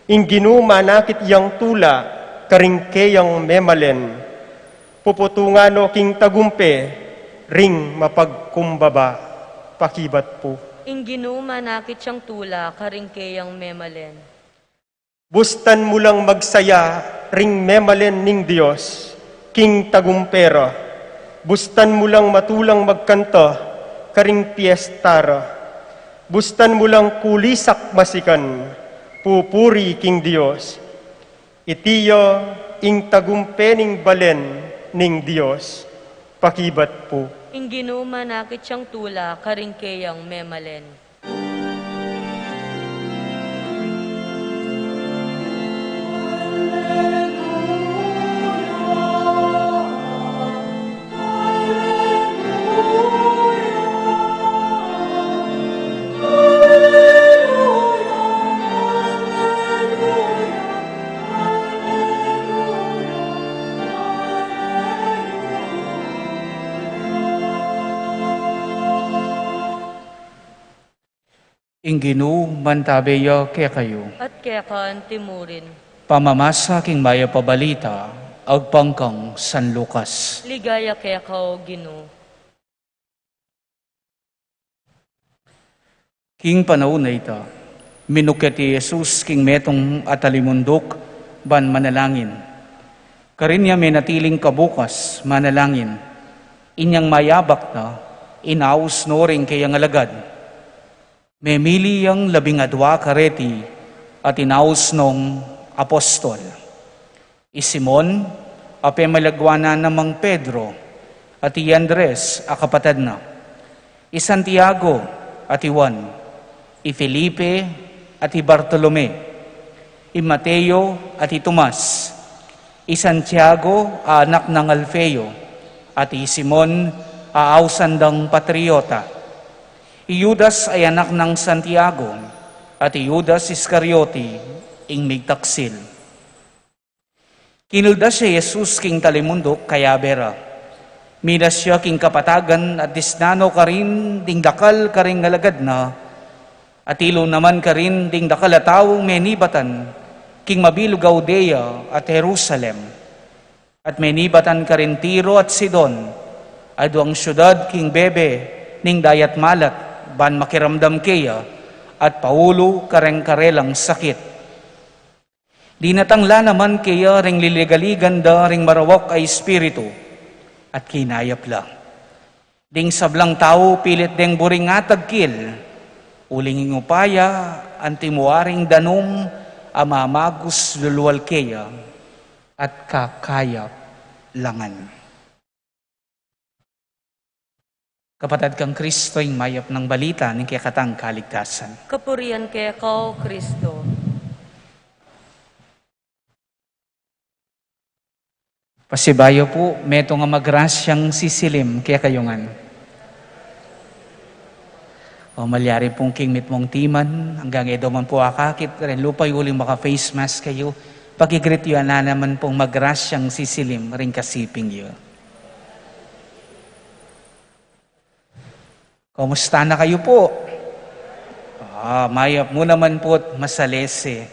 Speaker 3: Ing Ginoo manakit yang tula, karing keyang memalen. Puputungano king tagumpe, ring mapagkumbaba. Pakibat po.
Speaker 4: Ing Ginoo manakit siyang tula, karing keyang memalen.
Speaker 3: Bustan mo lang magsaya, ring memalen ning Diyos, king tagumpera. Bustan mo lang matulang magkanta, karing piestara. bustan mo lang kulisak masikan, pupuri king Dios. Itiya ing tagumpening balen ning Dios, pakibat po.
Speaker 4: Ing ginuma nakit siyang tula, karing keyang memalen.
Speaker 5: Inginu mantabeya kaya kayo.
Speaker 4: At kekan timurin.
Speaker 5: Pamamasa king maya pabalita, agpangkang San Lucas.
Speaker 4: Ligaya kekaw Gino.
Speaker 5: King panahon na ita, minuket ti Jesus king metong atalimundok, ban manalangin. Karinya may natiling kabukas, manalangin. Inyang mayabak na, inaus no rin kayang alagad. Memili yang 12 kareti at inaus nung apostol. Simon, ape malagwana namang Pedro, at Andres, akapatad na. Santiago, at Juan, Felipe, at Bartolome, Mateo, at Tomas, Santiago, anak ng Alfeo, at Simon, aawsandang patriota. Judas ay anak ng Santiago, at Judas Iscariote, ing migtaksil. Kinulda siya Jesus king talimundok kaya bera. Minas siya king kapatagan at disnano ka rin ding dakal ka rin alagad na, at ilo naman ka rin ding dakal atawong menibatan king mabilog Gaudea at Jerusalem. At menibatan ka rin Tiro at Sidon, ado ang syudad king bebe ning dayat malat, ban makiramdam kaya, at paulo kareng-karelang sakit. Di natangla naman kaya ring liligaligan da ring marawak ay espiritu, at kinayap lang. Ding sablang tao pilit deng buring atagkil, ulinging upaya, antimuaring danom, amamagus luluwal kaya, at kakayap langan. Kapatid kang Kristo yung mayap ng balita ng kayakatang kaligtasan.
Speaker 4: Kapurian kekaw Kristo.
Speaker 5: Pasibayo po, meto nga magrasyang sisilim kaya kayungan. O malyari pong king mitmong timan, hanggang edo man po akakit, rin lupay uling maka face mask kayo, pagigrit yun na naman pong magrasyang sisilim, rin kasiping yun. Kumusta na kayo po? Mayap mo naman po masalese.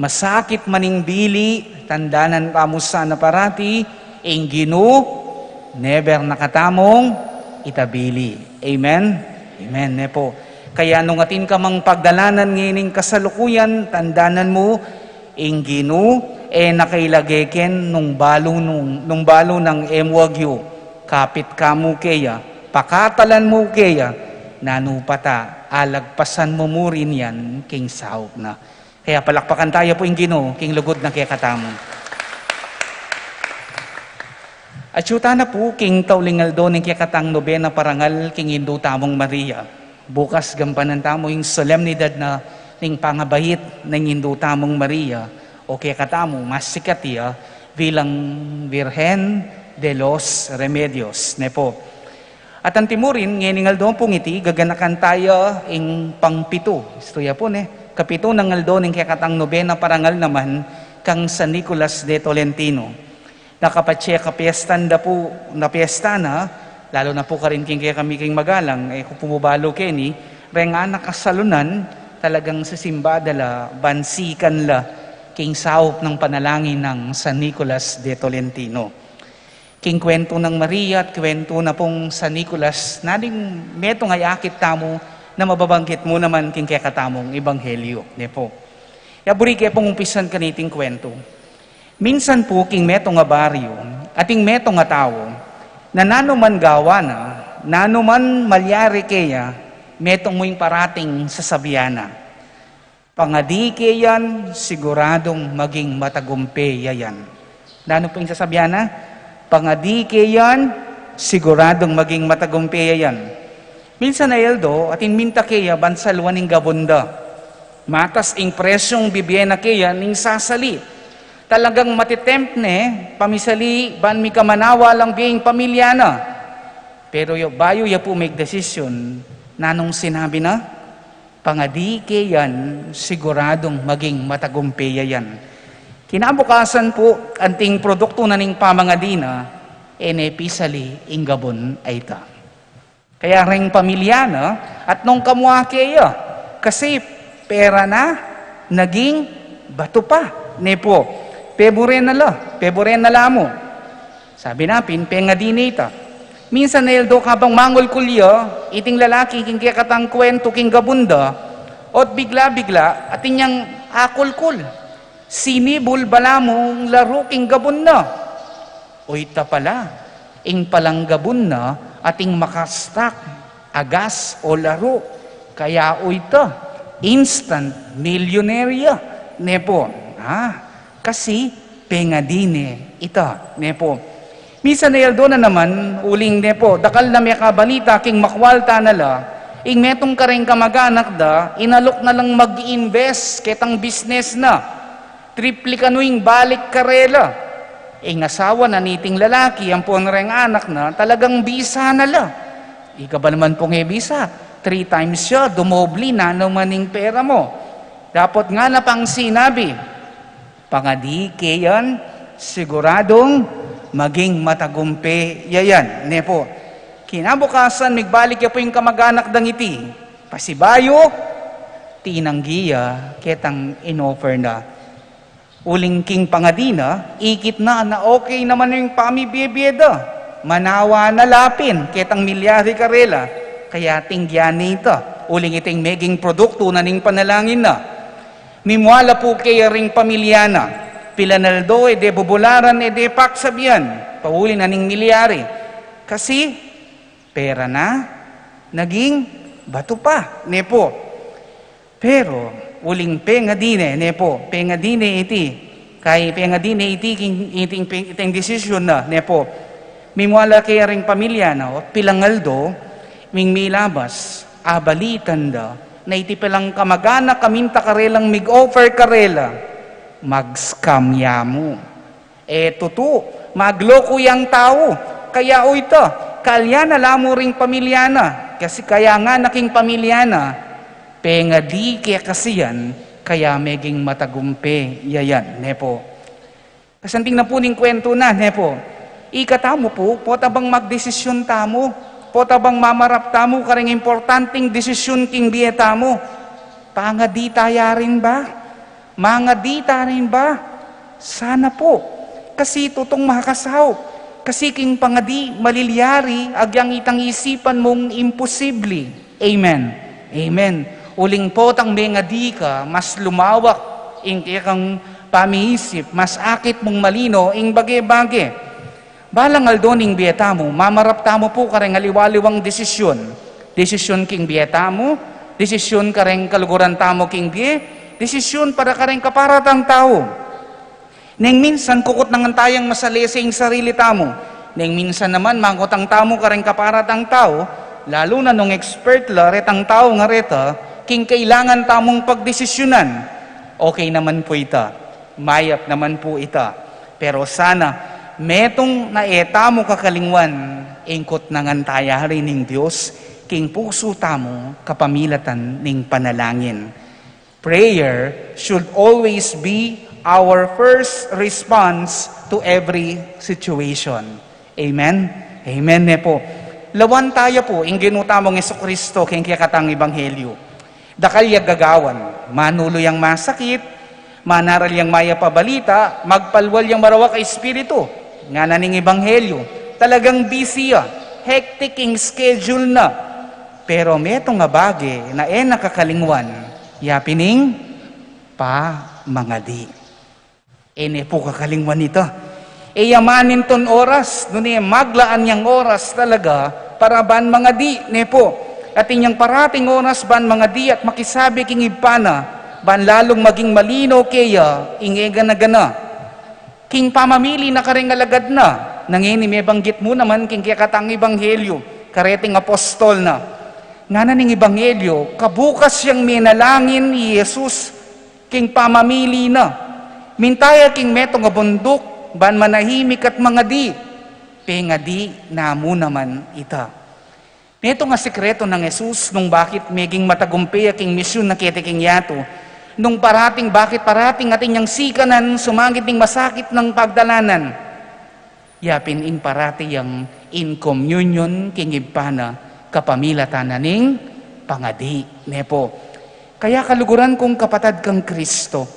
Speaker 5: Masakit maning bili, tandanan tamo sana parati, Ginu, never nakatamong itabili. Amen? Amen, ne po. Kaya nung atin ka mang pagdalanan ngining kasalukuyan, tandanan mo, Ginu, nakailageken nung balo ng emwagyo, kapit kamo kaya, pakatalan mo kaya, nanupata, alagpasan mo rin yan, king sahop na. Kaya palakpakan tayo po yung Gino, king lugod na kaya katamo. At yuta na po, king taulingal doon, kaya katang nobena parangal, king Indo tamong Maria. Bukas gampanan tamo yung solemnidad na ning pangabahit ng Indo tamong Maria, o kaya katamo, mas sikat ya, bilang Virgen de los Remedios. Ne po. At ang timurin, ngayon doon pong iti, gaganakan tayo ing pangpito. Istoya po kapito ng aldo ng kayakatang nobena parangal naman kang San Nicolas de Tolentino. Nakapatse kapiestan na po, na piesta na, lalo na po ka rin kaya kami king magalang, kung pumubalo keni, renga nakasalunan, talagang sa simbada la, bansikan la, king sahop ng panalangin ng San Nicolas de Tolentino. King kwento ng Maria at kwento na pong San Nicolas, nading meto nga yakit tamo na mababanggit mo naman king kaya katamong ebanghelyo. Ne po. Yaburi kaya pong umpisan kaniting kwento. Minsan po king meto nga baryo, ating meto nga tao, na nanuman gawa na, nanuman malyari kaya, metong mo'y parating sa sabiana. Pangadike yan, siguradong maging matagumpay yan. Ano po yung sasabiana? Pangadike yan, siguradong maging matagumpay yan. Minsan na Eldo, atin minta kaya bansalwan ng gabunda. Matas ing presyong bibiyena kaya ning sasali. Talagang matitempt pamisali, ban mi kamanawa lang biyeng pamilya na. Pero bayo ya po make decision, nanong sinabi na, pangadike yan, siguradong maging matagumpay yan. Kinabukasan po, anting produkto na ning pamangadina, pisali ing gabon ay ta. Kaya ring pamilya na, at nung kamwa kaya, kasi pera na, naging bato pa. Nepo, pebore na lamo. Sabi napin, pengadinita. Minsan na Eldo, kabang mangol kulyo, iting lalaki, king katang kwento, king gabunda, at bigla-bigla, atin niyang akulkul. Sinibul bala mong laro king gabunda. O ita pala, ing palang gabunda, ating makastak, agas o laro. Kaya o ita, instant millionaire. Nepo, kasi pengadine ita. Nepo. Misa na Eldo na naman, uling nepo, dakal na may kabalita, king makwalta nala, ing metong kareng kamag-anak da, inalok na lang mag-invest, ketang business na, triple kanuing balik karela, ing asawa na niting lalaki, ang ponreng anak na, talagang bisa nala. Ika ba naman pong bisa? 3 times siya, dumobli na maning pera mo. Dapat nga na pang sinabi, pangadike yan, siguradong maging matagumpay yan. Nepo, kinabukasan, migbalik ya po yung kamag-anak dang iti. Pasibayo, tinanggiya, ketang inoffer na. Uling king pangadina, ikit na okay naman yung pamibiyeda. Manawa na lapin, ketang milyari karela. Kaya tingyan ito, uling iting meging produkto na ning panalangin na. Mimwala po kaya ring pamilya na. Pilanaldo, ede bubularan, ede paksabihan. Pauli na ning milyari. Kasi, pera na, naging bato pa. Nepo. Pero, uling pengadine, nepo. Pengadine iti. Kay pengadine iti, iting desisyon na, nepo. Mimwala kaya ring pamilya na, pilangaldo, ming milabas, abalitan da, na iti palang kamagana kaminta karelang mig-offer karela, mag-scam yamu. Tuto, magloko yang tao, kaya o ito, kalya na lamo ring pamilya na, kasi kaya nga naking pamilya na, pengadi kaya kasi yan, kaya meging matagumpe, yayan, nepo. Kasanting na po ning kwento na, nepo, ikatamo po, potabang magdesisyon tamo, potabang mamarap tamo, karing importanteng desisyon king dieta mo. Pangadita rin ba? Mangadita rin ba? Sana po. Kasi tutong makakasaw. Kasi king pangadi, malilyari, agyang itang isipan mong imposible. Amen. Amen. Uling potang mengadi ka, mas lumawak, ing kang pamiisip, mas akit mong malino, ing bage-bage. Balang aldoning biyeta mo, mamarap tamo po kareng aliwaliwang desisyon. Desisyon king biyeta mo, desisyon kareng kaluguran tamo king biye, desisyon para kareng kaparatang tao. Neng minsan kukot nangan tayang masalese ing sarili tamo. Neng minsan naman mangkotang tamo kareng kaparatang tao, lalo na nung expert la retang tao nga reta, king kailangan tamong pagdesisyonan. Okay naman po ita, mayap naman po ita. Pero sana, metong naeta mo kakalingwan, ingkot nangan taya rin ng Diyos, king puso tamo kapamilatan ning panalangin. Prayer should always be our first response to every situation. Amen? Amen po. Lawan tayo po, ing ginutamong Jesucristo, king kikatang Ebanghelyo. Dakalyag gagawan, manulo yang masakit, manaral yang maya pabalita, magpalwal yang marawak ka espiritu. Nga na ning Ebanghelyo, talagang busy hectic ing schedule na. Pero meto nga bagi na nakakalingwan, yapining mangadi. Po kakalingwan ito. Yamanin ton oras, maglaan yang oras talaga para ban mangadi, nepo. at inyang parating oras ban mga di at makisabi king ipana, ban lalong maging malino kaya ingega na gana. King pamamili na karing alagad na, nangini may banggit mo naman king kikatang ebanghelyo, kareting apostol na. Nga na ning ebanghelyo, kabukas yang minalangin ni Jesus, king pamamili na. Mintaya king meto nga bundok, ban manahimik at mga di, nga di namo naman ita. Neto nga sekreto ng Jesus nung bakit meging matagumpay aking misyon na kitiking yato, nung bakit parating ating niyang sikanan, sumangit ning masakit ng pagdalanan, yapin in parati yang in communion king ipana, kapamilatanan ning pangadi, nepo. Kaya kaluguran kong kapatad kang Kristo,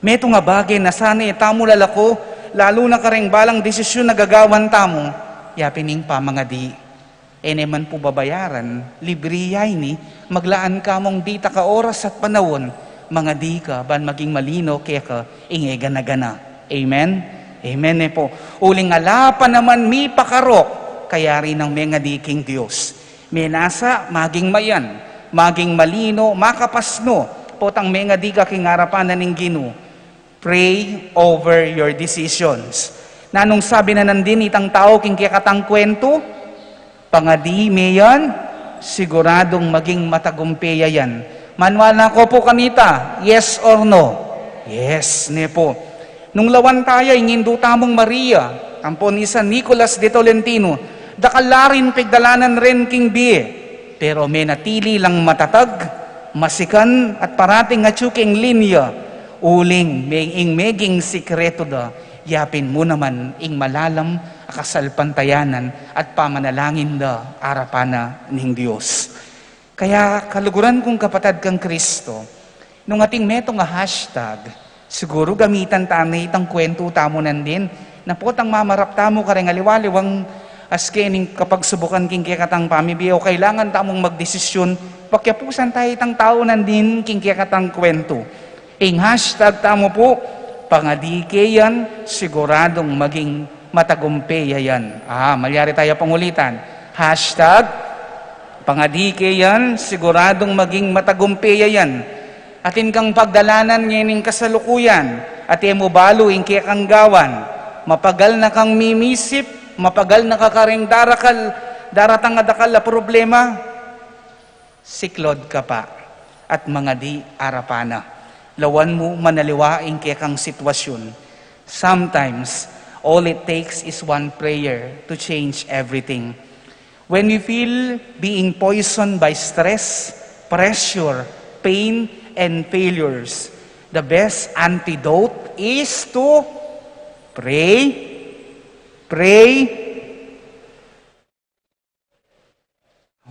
Speaker 5: meto nga bagay na sana tamo lalako, lalo na kareng balang desisyon na gagawan tamo, yapining pamangadi. Eneman po babayaran, libriyay ni, maglaan ka mong di ka oras at panahon, mga di ka, ban maging malino, kaya ka, ingega na gana. Amen? Amen po. Uling ala pa naman mi pakarok, kaya rin ang mga di king Diyos. Menasa, maging mayan, maging malino, makapasno, potang mga di ka king harapan na ning Ginoo. Pray over your decisions. Nanong sabi na nandin itang tao king kikatang kwento, pangadi meyan, siguradong maging matagumpaya yan. Manual na ko po kanita, yes or no? Yes, ne po. Nung lawan tayo, ingindu tamong Maria, tampon ni San Nicolas de Tolentino, dakalarin pigdalanan rin king biye, pero may natili lang matatag, masikan at parating nga tsuking linya, uling meging sikreto da, yapin mo naman ing malalam akasalpantayanan at pamanalangin da arapana ning Diyos. Kaya kaluguran kong kapatad kang Kristo, nung ating meto nga hashtag, siguro gamitan tanay itang kwento tamo nandin, na potang mamarap tamo kareng aliwaliwang askening kapag subukan king kikatang pamibiyo, kailangan tamong magdesisyon, pakyapusan tayo itang tao nandin king kikatang kwento. Ing hashtag tamo po, pangadi yan, siguradong maging matagumpay yan. Malyari tayo pangulitan. Hashtag, pangadi yan, siguradong maging matagumpay yan. Atin kang pagdalanan ngayon kasalukuyan, at mo balo ing kikang gawan, mapagal na kang mimisip, mapagal na kakaring daratang adakal na problema, siklod ka pa, at mga di arapana. Lawan mo manaliwaing kaya kang sitwasyon. Sometimes, all it takes is one prayer to change everything. When you feel being poisoned by stress, pressure, pain, and failures, the best antidote is to pray, pray.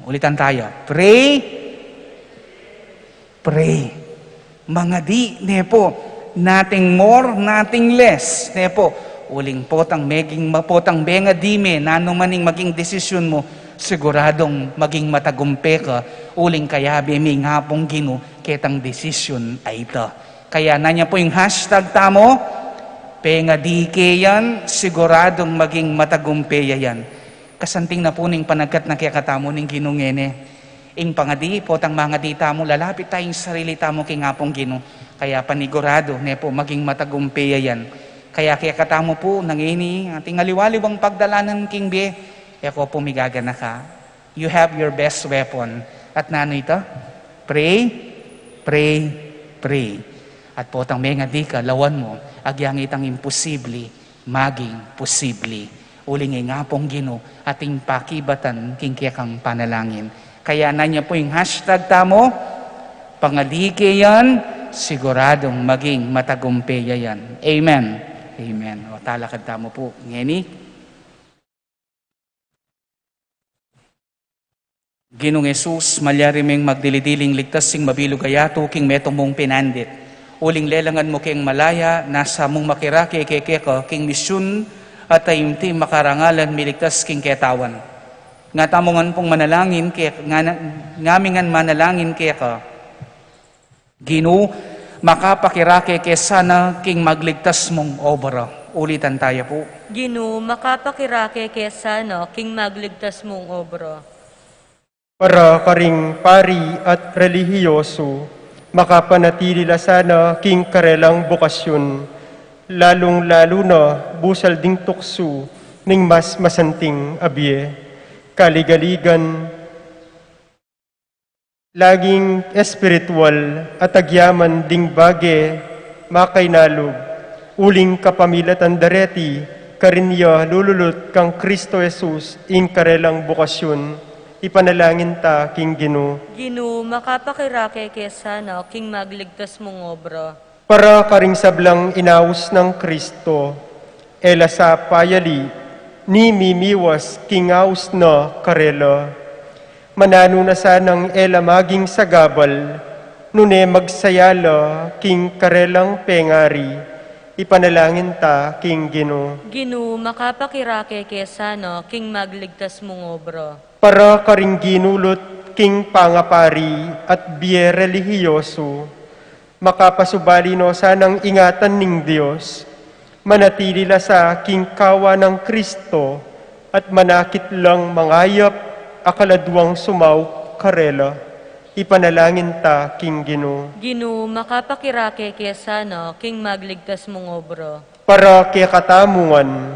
Speaker 5: Ulitan tayo. Pray, pray. Mga di, nepo, nothing more, nothing less. Nepo, uling potang mapotang benga di me, nanumaning maging desisyon mo, siguradong maging matagumpay ka, uling kaya may ngapong Ginoo, ketang desisyon ay ito. Kaya nanya po yung hashtag tamo, penga di yan, siguradong maging matagumpay yan. Kasanting na po ning panagkat na kaya katamo ning Ginoo ngene. Ing pangadi, potang mga di tamo, lalapit tayong sarili tamo king ngapong Ginoo. Kaya panigurado, nepo, maging matagumpay yan. Kaya katamo po, nangini, ating aliwaliwang pagdalanan king be, ako pumigaga na ka. You have your best weapon. At nano ito? Pray, pray, pray. At potang mga di ka, lawan mo, agyang itang imposible, maging posible. Uling ngapong Ginoo, ating pakibatan king kiyakang panalangin. Kaya na niya po yung hashtag tamo, pangalike yan, siguradong maging matagumpay yan. Amen. Amen. O talakad tamo po. Ngeni. Ginong Jesus, malyari meng magdilidiling ligtas sing mabilog ayato, king metong mong pinandit. Uling lelangan mo king malaya, nasa mong makirake kekeka, king misyon, at ayunti makarangalan miligtas king ketawan. Nga tamongan pong manalangin kaya ngamingan manalangin kaya ka Ginoo makapakirake kaya sana king magligtas mong obra. Ulitan tayo po.
Speaker 4: Ginoo makapakirake kaya sana king magligtas mong obra.
Speaker 3: para karing pari at relihiyoso, makapanatili la sana king karelang bukasyon, lalong-lalo na busal ding tukso ning mas masanting abye, kaligaligan, laging espiritual at agyaman ding bage, makainalog, uling kapamilatan dareti, karinya lululot kang Kristo Jesus ing karelang bukasyon, ipanalangin ta king Ginoo.
Speaker 4: Ginoo, makapakirake kesana king magligtas mong obra.
Speaker 3: Para karing sablang inaus ng Kristo, ela sa payali, ni mimiwas kingaus na karela. Manano na sanang ela maging sagabal, nune magsayala king karelang pengari, ipanalangin ta king Ginoo.
Speaker 4: Ginoo, makapakirake kesana king magligtas mong obra.
Speaker 3: Para karing ginulot king pangapari at biye relihiyoso, makapasubali no sanang ingatan ning Dios, manatili la sa king kawa ng Kristo at manakit lang mangayap akaladwang sumaw karela, ipanalangin ta king Ginoo.
Speaker 4: Ginoo, makapakirake kesana king magligtas mong obra.
Speaker 3: Para kay katamungan,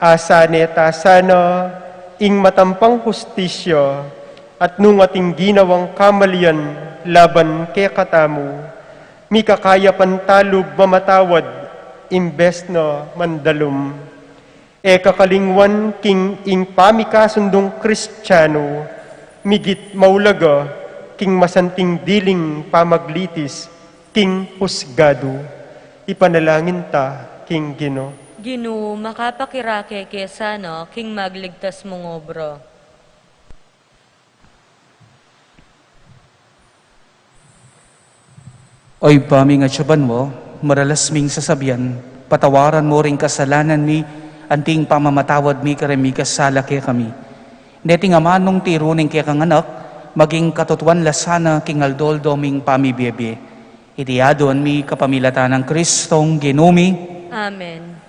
Speaker 3: asane ta sana ing matampang hustisya at nung ating ginawang kamalian laban kay katamu, mikakaya pantalog mamatawad imbes na mandalum. E kakalingwan king ing pamikasundong Kristiyano, migit maulaga king masanting diling pamaglitis, king husgado, ipanalangin ta king Ginoo.
Speaker 4: Ginoo, makapakirake kesana king magligtas mong obra.
Speaker 5: Oy paming at siyaban mo, maralasming sasabihan, patawaran mo ring kasalanan mi, anting pamamatawad mi karemi kasala kaya kami. Neting amanong tiruning kaya kang anak, maging katutuan lasana king aldol doming pamibiyebe. Itiyadon mi kapamilatan ng Kristong Ginumi.
Speaker 4: Amen.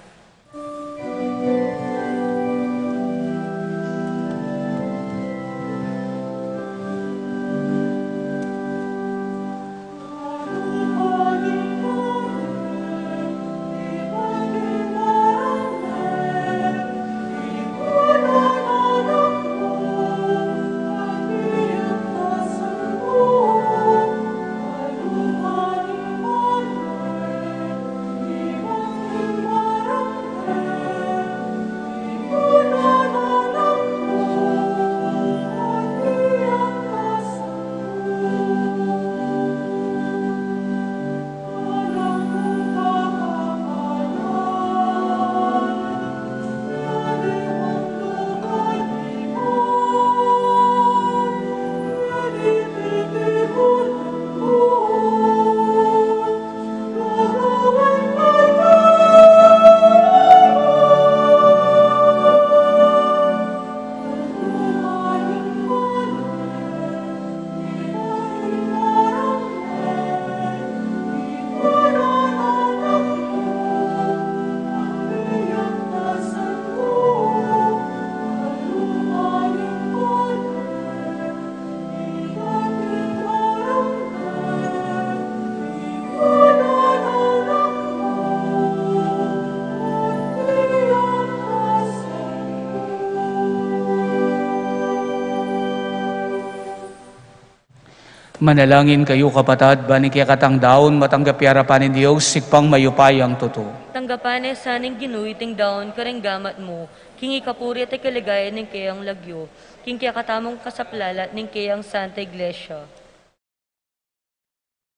Speaker 5: Manalangin kayo kapatad, bani kaya katang daon, matanggap yarapan ni Diyos, sikpang mayupayang totoo.
Speaker 4: Tanggapan saning ginuiting daon kareng gamat mo, king ikapuri at ikaligaya ng kayang lagyo, king kaya katamong kasaplalat ng kayang Santa Iglesia.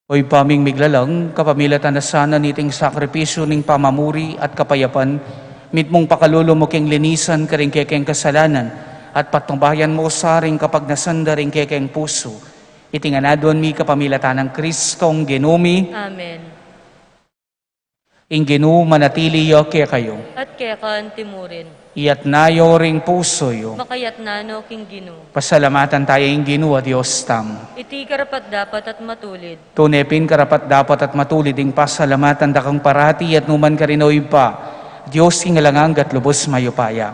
Speaker 5: Oy paming miglalang, kapamilatan na sana niting sakripisyo ning pamamuri at kapayapan, mitmong pakalulo mo king linisan karing kekeng kasalanan, at patnubayan mo saring kapag nasanda ring kekeng puso, itinganadon mi kapamilatan ng Kristong Ginumi.
Speaker 4: Amen.
Speaker 5: Ing Ginoo manatili yo kaya kayo.
Speaker 4: At kaya kaan timurin,
Speaker 5: Iyat nayo ring puso yo.
Speaker 4: makayat nano king Ginoo.
Speaker 5: Pasalamatan tayo ing Ginoo, Diyos tam.
Speaker 4: Iti karapat dapat at matulid,
Speaker 5: Tunepin karapat dapat at matulid ing pasalamatan dakang parati at numan karinoy pa. Diyos ingalangang gat lubos mayupaya.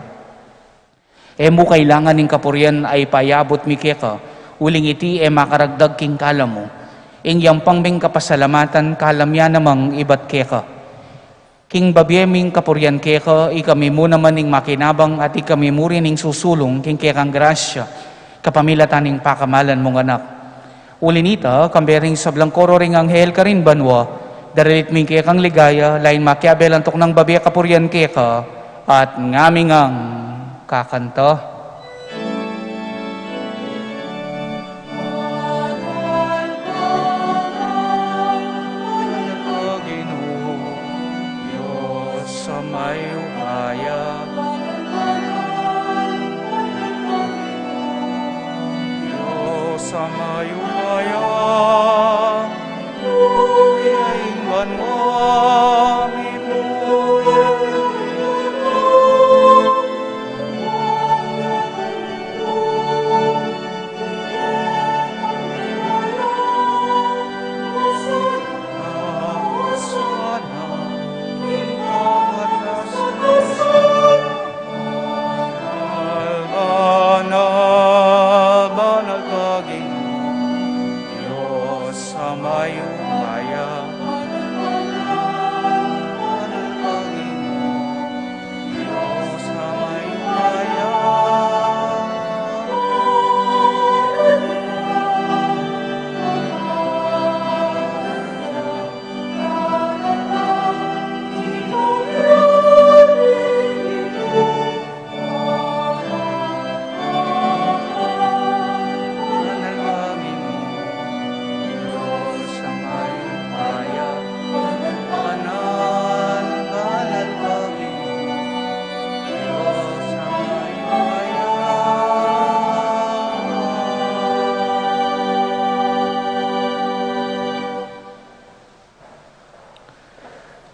Speaker 5: Emo kailangan ing kapurian ay payabot mi keka. Uling iti makaragdag king kala mo. Ing yampang ming kapasalamatan kalamya namang ibat keka. King babyeming kapuryan keka, ikami mo naman ning makinabang at ikami mo rin ning susulong king kekang grasya, kapamilatan ning pakamalan mong anak. Ulinita, kambering sablang koro ring anghel ka rin banwa, daralit ming kekang ligaya, lain makiabel antok ng babya kapuryan keka, at ngaming ang kakanta.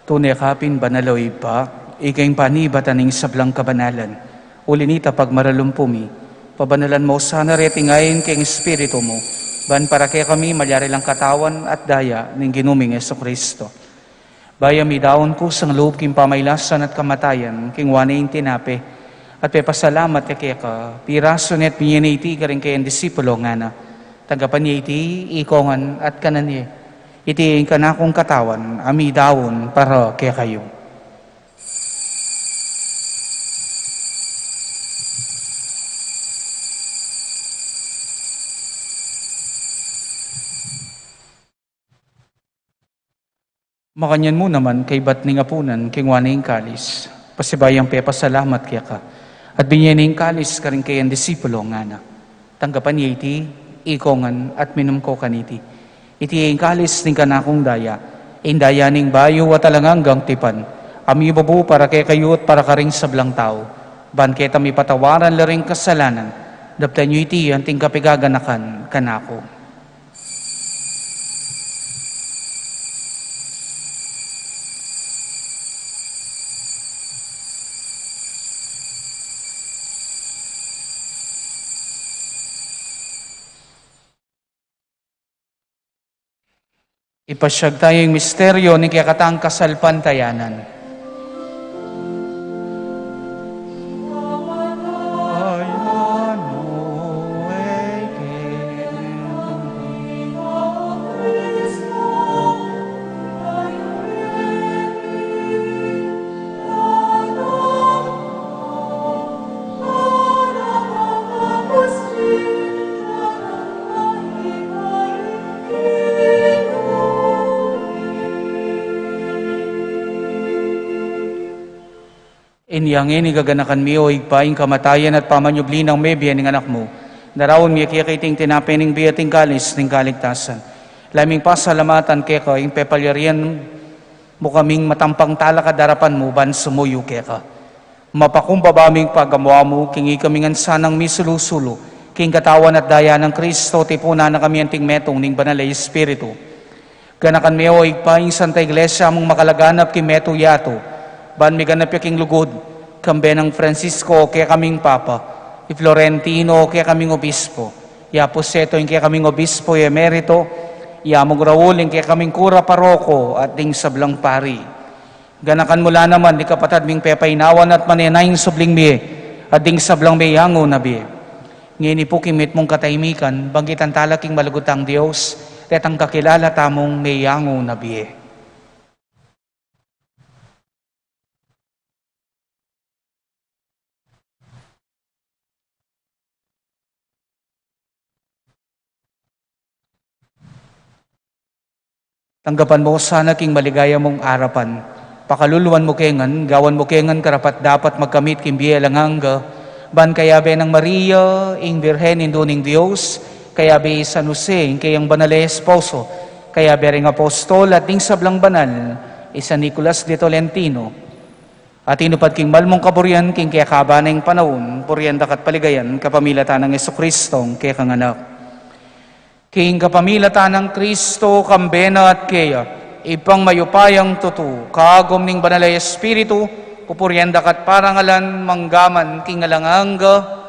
Speaker 5: Tunay kapin banaloy pa, ikaing panibataning sablang kabanalan. Ulinita pagmaralumpumi, pabanalan mo sana retingayin keng espiritu mo, ban para kaya kami malyari lang katawan at daya ng ginuming Jesucristo. Bayami daon ko sang loob king pamaylasan at kamatayan, king wanayin tinape, at pepasalamat kaya ka, piraso net pinyaniti ka rin kayang disipulo nga na, tagapan niya iti, ikongan at kananye. Iti ka na kong katawan, ami dawon para kaya kayo. Makanyan mo naman kay batning apunan, king wanaing kalis. Pasibayang pepasalamat kaya ka. At binyaning kalis ka rin kayang disipulo nga na. Tanggapan niya iti, ikongan at minumko kaniti. Iti ang kalis ning kanakong daya, indaya ning bayo at talanganggang tipan, ami babu para kay kayo at para karing sablang tao, ban kay tami patawaran laring kasalanan, daptan nyo iti ang ting kapigaganakan kanako. Ipasyag tayong misteryo ni kayakatang kasalpantayanan. Inyangin igaganakan mi o igpaing kamatayan at pamanyubli ng mebiya ng anak mo. Narawon mi kaya kiting tinapening biyating kalis ng kaligtasan. Laming pasalamatan kaya ka, yung pepalyarian mo kaming matampang talakadarapan mo, ban sumuyo kaya ka. Mapakumbabaming pagamuha mo, kingi kaming ansanang misulusulo, king katawan at daya ng Kristo, tipuna na kami anting metong ning banal ay Espiritu. Ganakan mi o igpaing Santa Iglesia mong makalaganap ki meto yato, ban mi ganap yaking lugod, kambe ng Francisco kaya kaming Papa, i Florentino kaya kaming Obispo, Yaposeto yung kaya kaming Obispo Emerito, Yamog Raul yung kaya kaming Kura Paroko at ding sablang pari. Ganakan mula naman di kapatad ming pepainawan at manenayang subling mi, at ding sablang may yango na bi. Ngayon po kimit mong katahimikan, banggitan talaking malugutang Diyos, retang kakilala tamong mayango na biye. Tanggapan mo sana king maligaya mong arapan. Pakaluluan mo kengan, gawan mo kengan karapat dapat magkamit kimbiya langanga. Ban kaya be ng Maria, ing Birhen induning Diyos, kaya be San Jose, ing kayang banal esposo, kaya be ring apostol at ing sablang banal, San Nicolas de Tolentino. At inupad king malmong kaburyan, king kaya kabaneng panahon, puryan dakat paligayan, kapamilatan ng Jesucristong kaya kang anak. King kapamilatan ng Kristo, kambena at kaya, ipang mayupayang tutu, kagom ning banalay espiritu, pupuryan dakat parangalan, manggaman, king alanganga,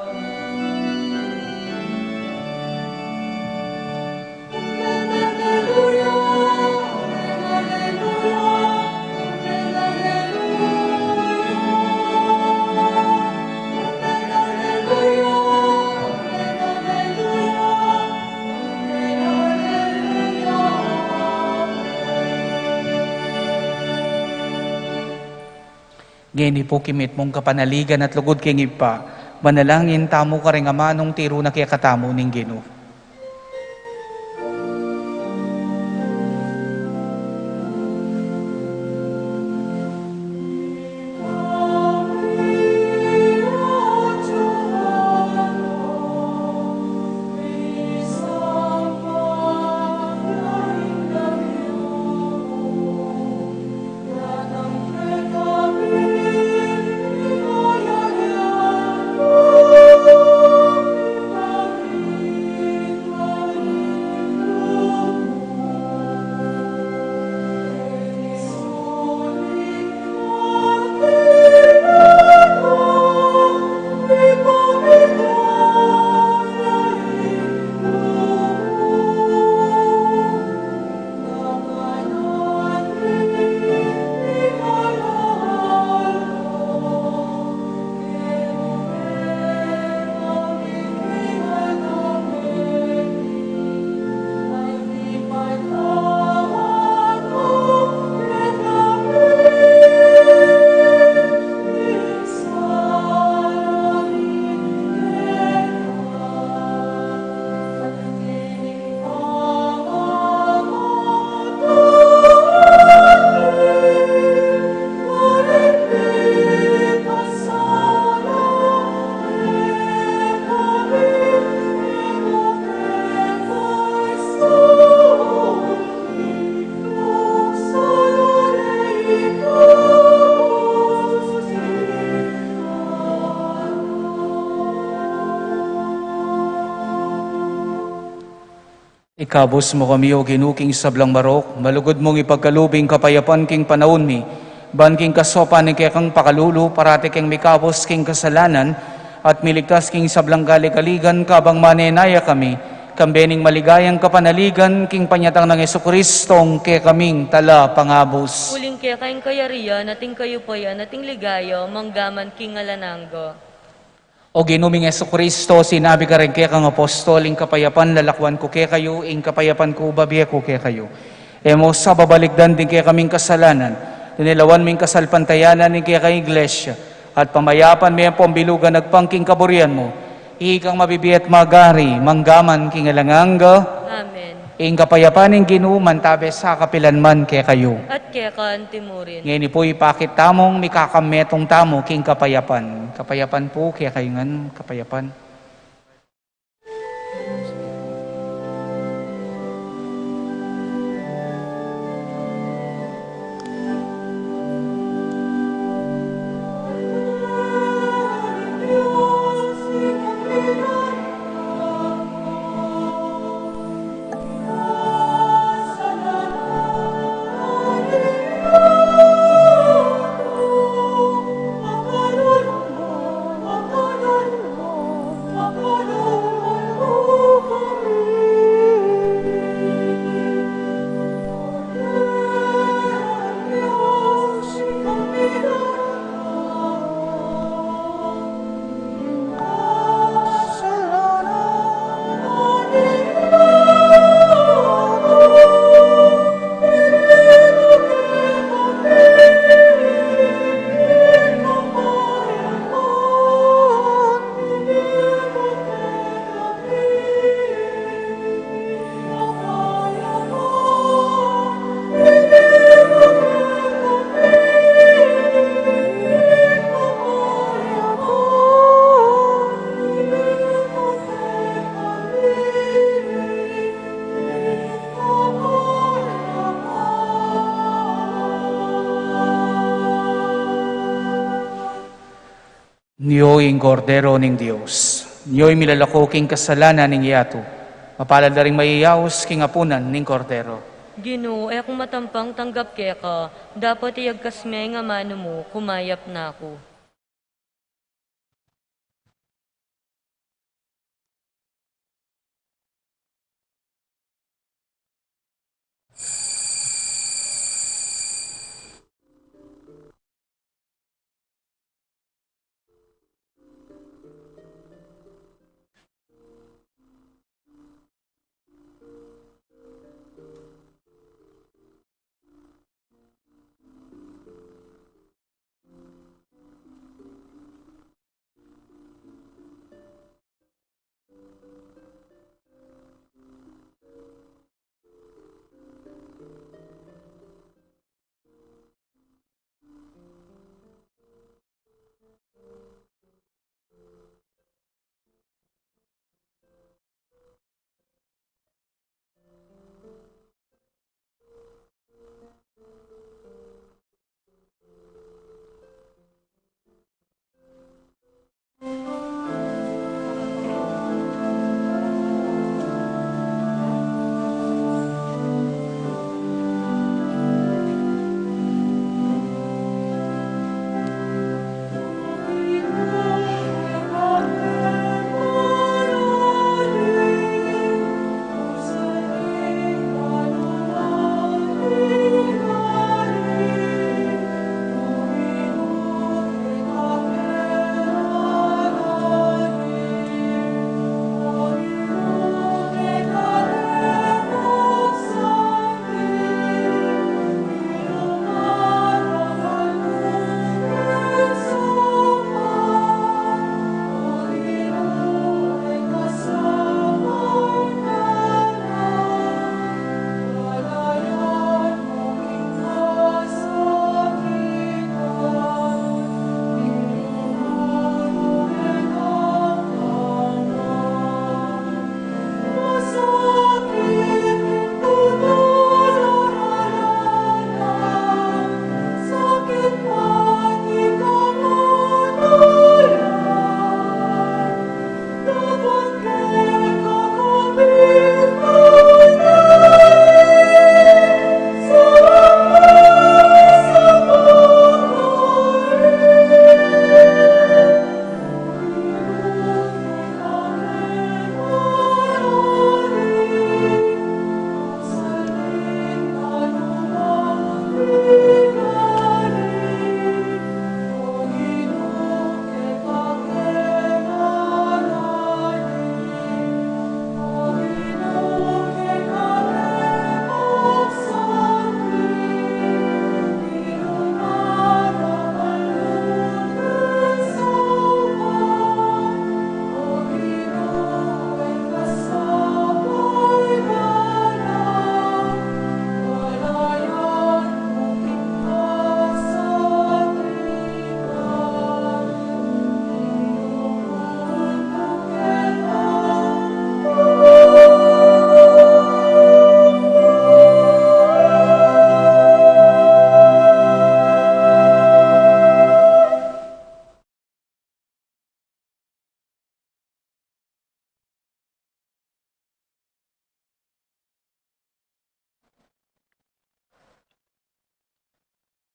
Speaker 5: Geni po kimit mong kapanaligan at lugod king ipa, manalangin tamo ka rin amanong tiro na kaya katamo ning Ginoo. Ikabos mo kami o ginuking sablang marok, malugod mong ipagkalubing kapayapan king panahon mi, ban king kasopan ni kaya kang pakalulu, parati king mikabos king kasalanan, at miligtas king sablang galikaligan, kabang manenaya kami, kambening maligayang kapanaligan, king panyatang ng Jesucristong kaya kaming tala pangabos.
Speaker 4: Uling kaya kayong kayariya, nating kayo po yan, nating ligayo, manggaman king alananggo.
Speaker 5: O ginuming Jesucristo, sinabi ka rin kaya kang apostol, ing kapayapan lalakwan ko kaya kayo, ing kapayapan ko babiya ko kaya kayo. Emo sa babalikdan din kaya kaming kasalanan, dinilawan ming kasalpantayanan ing kaya kay iglesia, at pamayapan may pambilugan nagpangking kaburian mo, ikang mabibiyat magari, manggaman king alanganga,
Speaker 4: Amen.
Speaker 5: ing kapayapan ing ginuman tabe sa kapilanman kaya kayo.
Speaker 4: At kaya kaan timurin.
Speaker 5: Ngayon po ipakit tamong mikakametong tamo king kapayapan. Kapayapan po kaya kayo ngan kapayapan. Niyo'y Kordero ng Diyos. Niyo'y milalako king kasalanan ng iyato. Mapalad na rin maiyaos king apunan ng Kordero.
Speaker 4: Ginoo, ay kung matampang tanggap ka, dapat iyagkas may nga mano mo, kumayap na ako.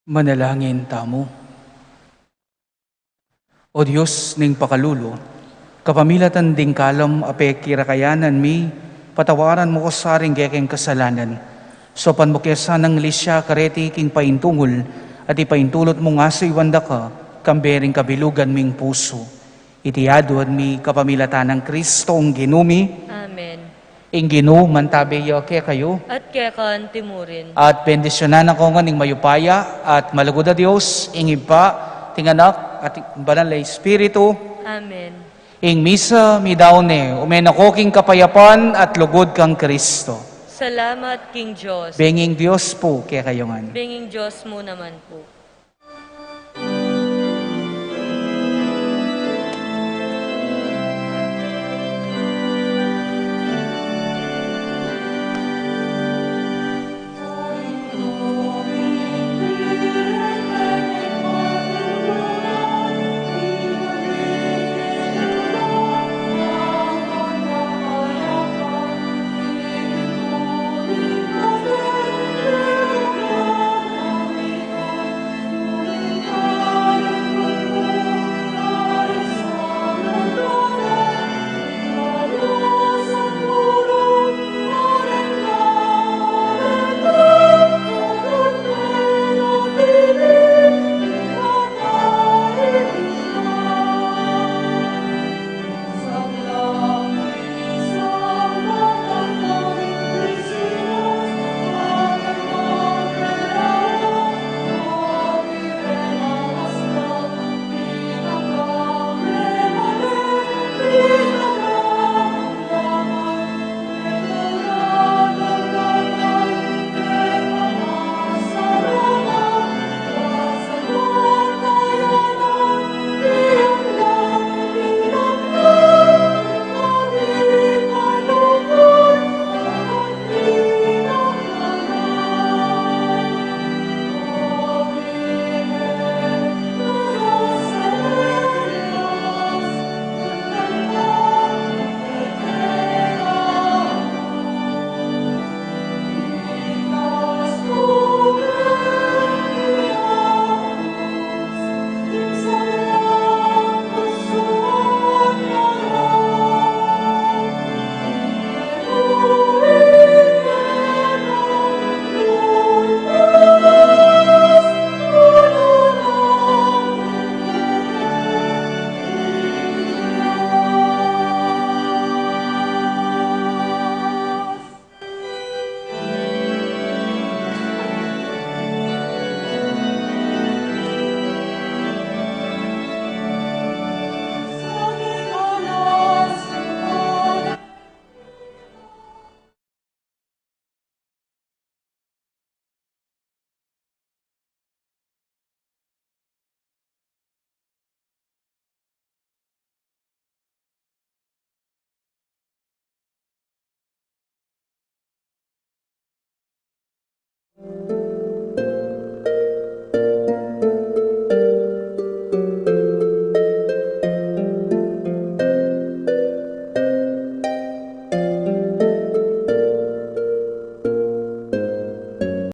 Speaker 5: Manalangin tamo. O Diyos ning pakalulo, kapamilatan ding kalam ape kirakayanan mi, patawaran mo ko saring gekeng kasalanan. Sopan mo kesa ng lisya kareti king paintungol, at ipaintulot mo nga sa iwanda ka, kambering kabilugan ming puso. Itiyaduan mi kapamilatan ng Kristong ginumi,
Speaker 4: Amen.
Speaker 5: ing ginu mantabeyo ke kayo,
Speaker 4: At kekan timurin.
Speaker 5: at bendisyonan ako nga ning mayupaya, at malagod a Diyos, ing iba, tinganak, at banal na Espiritu,
Speaker 4: Amen.
Speaker 5: ing misa mi daone, umenako king kapayapan, at lugod kang Kristo.
Speaker 4: Salamat, King Diyos.
Speaker 5: Benging Diyos po, kaya kayongan.
Speaker 4: Benging Diyos mo naman po.